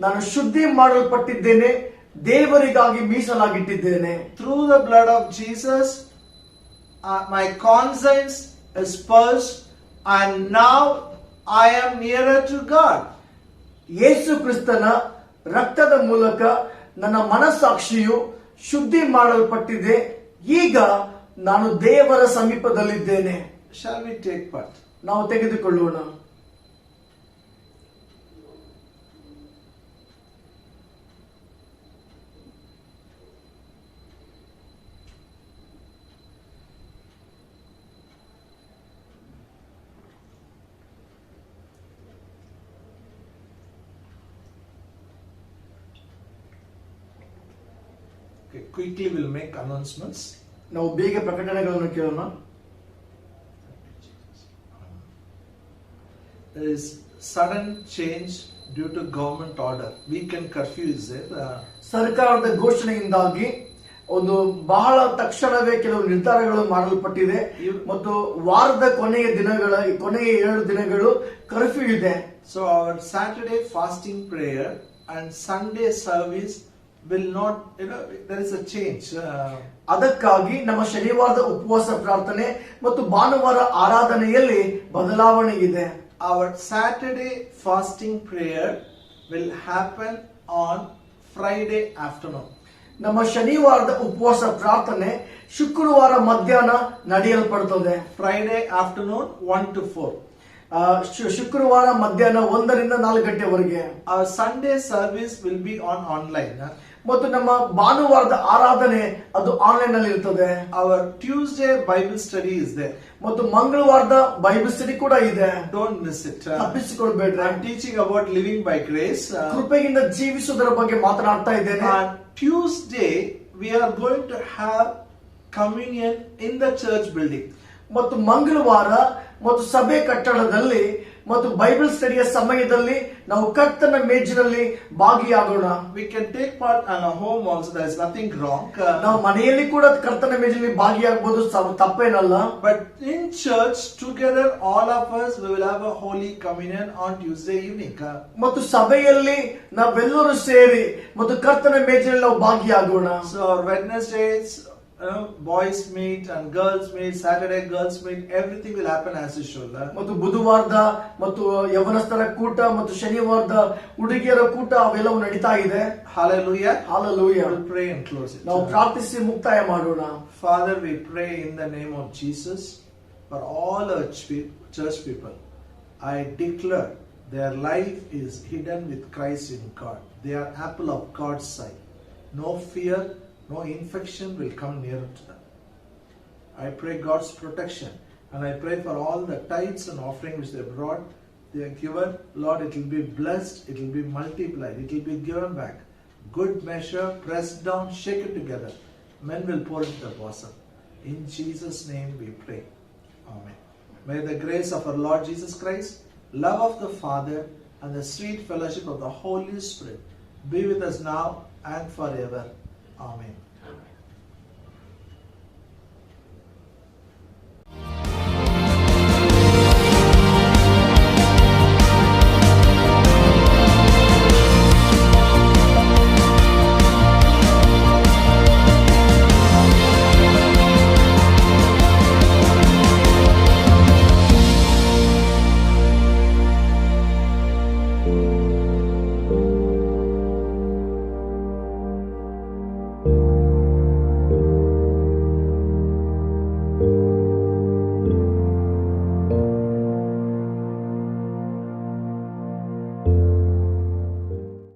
ನಾನು ಶುದ್ಧಿ ಮಾಡಲ್ಪಟ್ಟಿದ್ದೇನೆ, ದೇವರಿಗಾಗಿ ಮೀಸಲಾಗಿಟ್ಟಿದ್ದೇನೆ. Through the blood of Jesus, my conscience is purged, and now I am nearer to God. ಯೇಸು ಕ್ರಿಸ್ತನ ರಕ್ತದ ಮೂಲಕ ನನ್ನ ಮನಸ್ಸಾಕ್ಷಿಯು ಶುದ್ಧಿ ಮಾಡಲ್ಪಟ್ಟಿದೆ, ಈಗ ನಾನು ದೇವರ ಸಮೀಪದಲ್ಲಿದ್ದೇನೆ. Shall we take part? ನಾವು ತೆಗೆದುಕೊಳ್ಳೋಣ. Okay, quickly we'll make announcements. ನಾವು ಬೇಗ ಪ್ರಕಟಣೆಗಳನ್ನು ಕೇಳೋಣ. There is sudden change due to government order. Weekend curfew is there. ಸರ್ಕಾರದ ಘೋಷಣೆಯಿಂದಾಗಿ ಒಂದು ಬಹಳ ತಕ್ಷಣವೇ ಕೆಲವು ನಿರ್ಧಾರಗಳು ಮಾಡಲ್ಪಟ್ಟಿದೆ ಮತ್ತು ವಾರದ ಕೊನೆಯ 2 ದಿನಗಳು ಕರ್ಫ್ಯೂ ಇದೆ. So our Saturday fasting prayer and Sunday service will not, there is a change. ಅದಕ್ಕಾಗಿ ನಮ್ಮ ಶನಿವಾರದ ಉಪವಾಸ ಪ್ರಾರ್ಥನೆ ಮತ್ತು ಭಾನುವಾರ ಆರಾಧನೆಯಲ್ಲಿ ಬದಲಾವಣೆ ಇದೆ. Our Saturday fasting prayer will happen on Friday afternoon. ನಮ್ಮ ಶನಿವಾರದ ಉಪವಾಸ ಪ್ರಾರ್ಥನೆ ಶುಕ್ರವಾರ ಮಧ್ಯಾಹ್ನ ನಡೆಯಲ್ಪಡುತ್ತದೆ. Friday afternoon 1 to 4. ಶುಕ್ರವಾರ ಮಧ್ಯಾಹ್ನ 1 ರಿಂದ 4 ಗಂಟೆವರೆಗೆ. Our Sunday service will be on online. ಮತ್ತು ನಮ್ಮ ಭಾನುವಾರದ ಆರಾಧನೆ ಅದು ಆನ್ಲೈನ್ ನಲ್ಲಿ ಇರ್ತದೆ. Our Tuesday Bible study is there. ಮತ್ತು ಮಂಗಳವಾರದ ಬೈಬಲ್ ಸ್ಟಡಿ ಕೂಡ ಇದೆ. Don't miss it. ತಪ್ಪಿಸಿಕೊಳ್ಬೇಡ್ರಿ. I'm teaching about living by grace. ಕೃಪೆಯಿಂದ ಜೀವಿಸುವುದರ ಬಗ್ಗೆ ಮಾತನಾಡ್ತಾ ಇದ್ದೇನೆ. On Tuesday we are going to have communion in the church building. ಮತ್ತು ಮಂಗಳವಾರ ಮತ್ತು ಸಭೆ ಕಟ್ಟಡದಲ್ಲಿ ಮತ್ತು ಬೈಬಲ್ ಸ್ಟಡಿಯ ಸಮಯದಲ್ಲಿ ನಾವು ಕರ್ತನ ಮೇಜಿನಲ್ಲಿ ಭಾಗಿಯಾಗೋಣ. We can take part in our home also. There is nothing wrong. ನಾವು ಮನೆಯಲ್ಲಿ ಕೂಡ ಕರ್ತನ ಮೇಜಿನಲ್ಲಿ ಭಾಗಿಯಾಗಬಹುದು, ತಪ್ಪೇನಲ್ಲ. But in church together, all of us we will have a holy communion on Tuesday evening. ಮತ್ತು ಸಭೆಯಲ್ಲಿ ನಾವೆಲ್ಲರೂ ಸೇರಿ ಮತ್ತು ಕರ್ತನ ಮೇಜಿನಲ್ಲಿ ನಾವು ಭಾಗಿಯಾಗೋಣ. So Wednesdays, boys meet and girls meet. Saturday girls meet. Everything will happen as usual. ಮತ್ತು ಬುಧವಾರದ ಮತ್ತು ಯವನಸ್ಥರ ಕೂಟ ಮತ್ತು ಶನಿವಾರದ ಹುಡುಗಿಯರ ಕೂಟ ಅವೆಲ್ಲವೂ ನಡೀತಾ ಇದೆ. Hallelujah. Hallelujah. We'll pray and close it. ನಾವು ಪ್ರಾರ್ಥಿಸಿ ಮುಕ್ತಾಯ ಮಾಡೋಣ. Father, we pray in the name of Jesus for all our church people. I declare their life is hidden with Christ in God. They are apple of God's sight. No fear, no infection will come near to them. I pray God's protection, and I pray for all the tithes and offering which they brought, they are given. Lord, it will be blessed, it will be multiplied, it will be given back. Good measure, pressed down, shake it together. Men will pour into the bosom. In Jesus' name we pray. Amen. May the grace of our Lord Jesus Christ, love of the Father, and the sweet fellowship of the Holy Spirit be with us now and forever. Amen.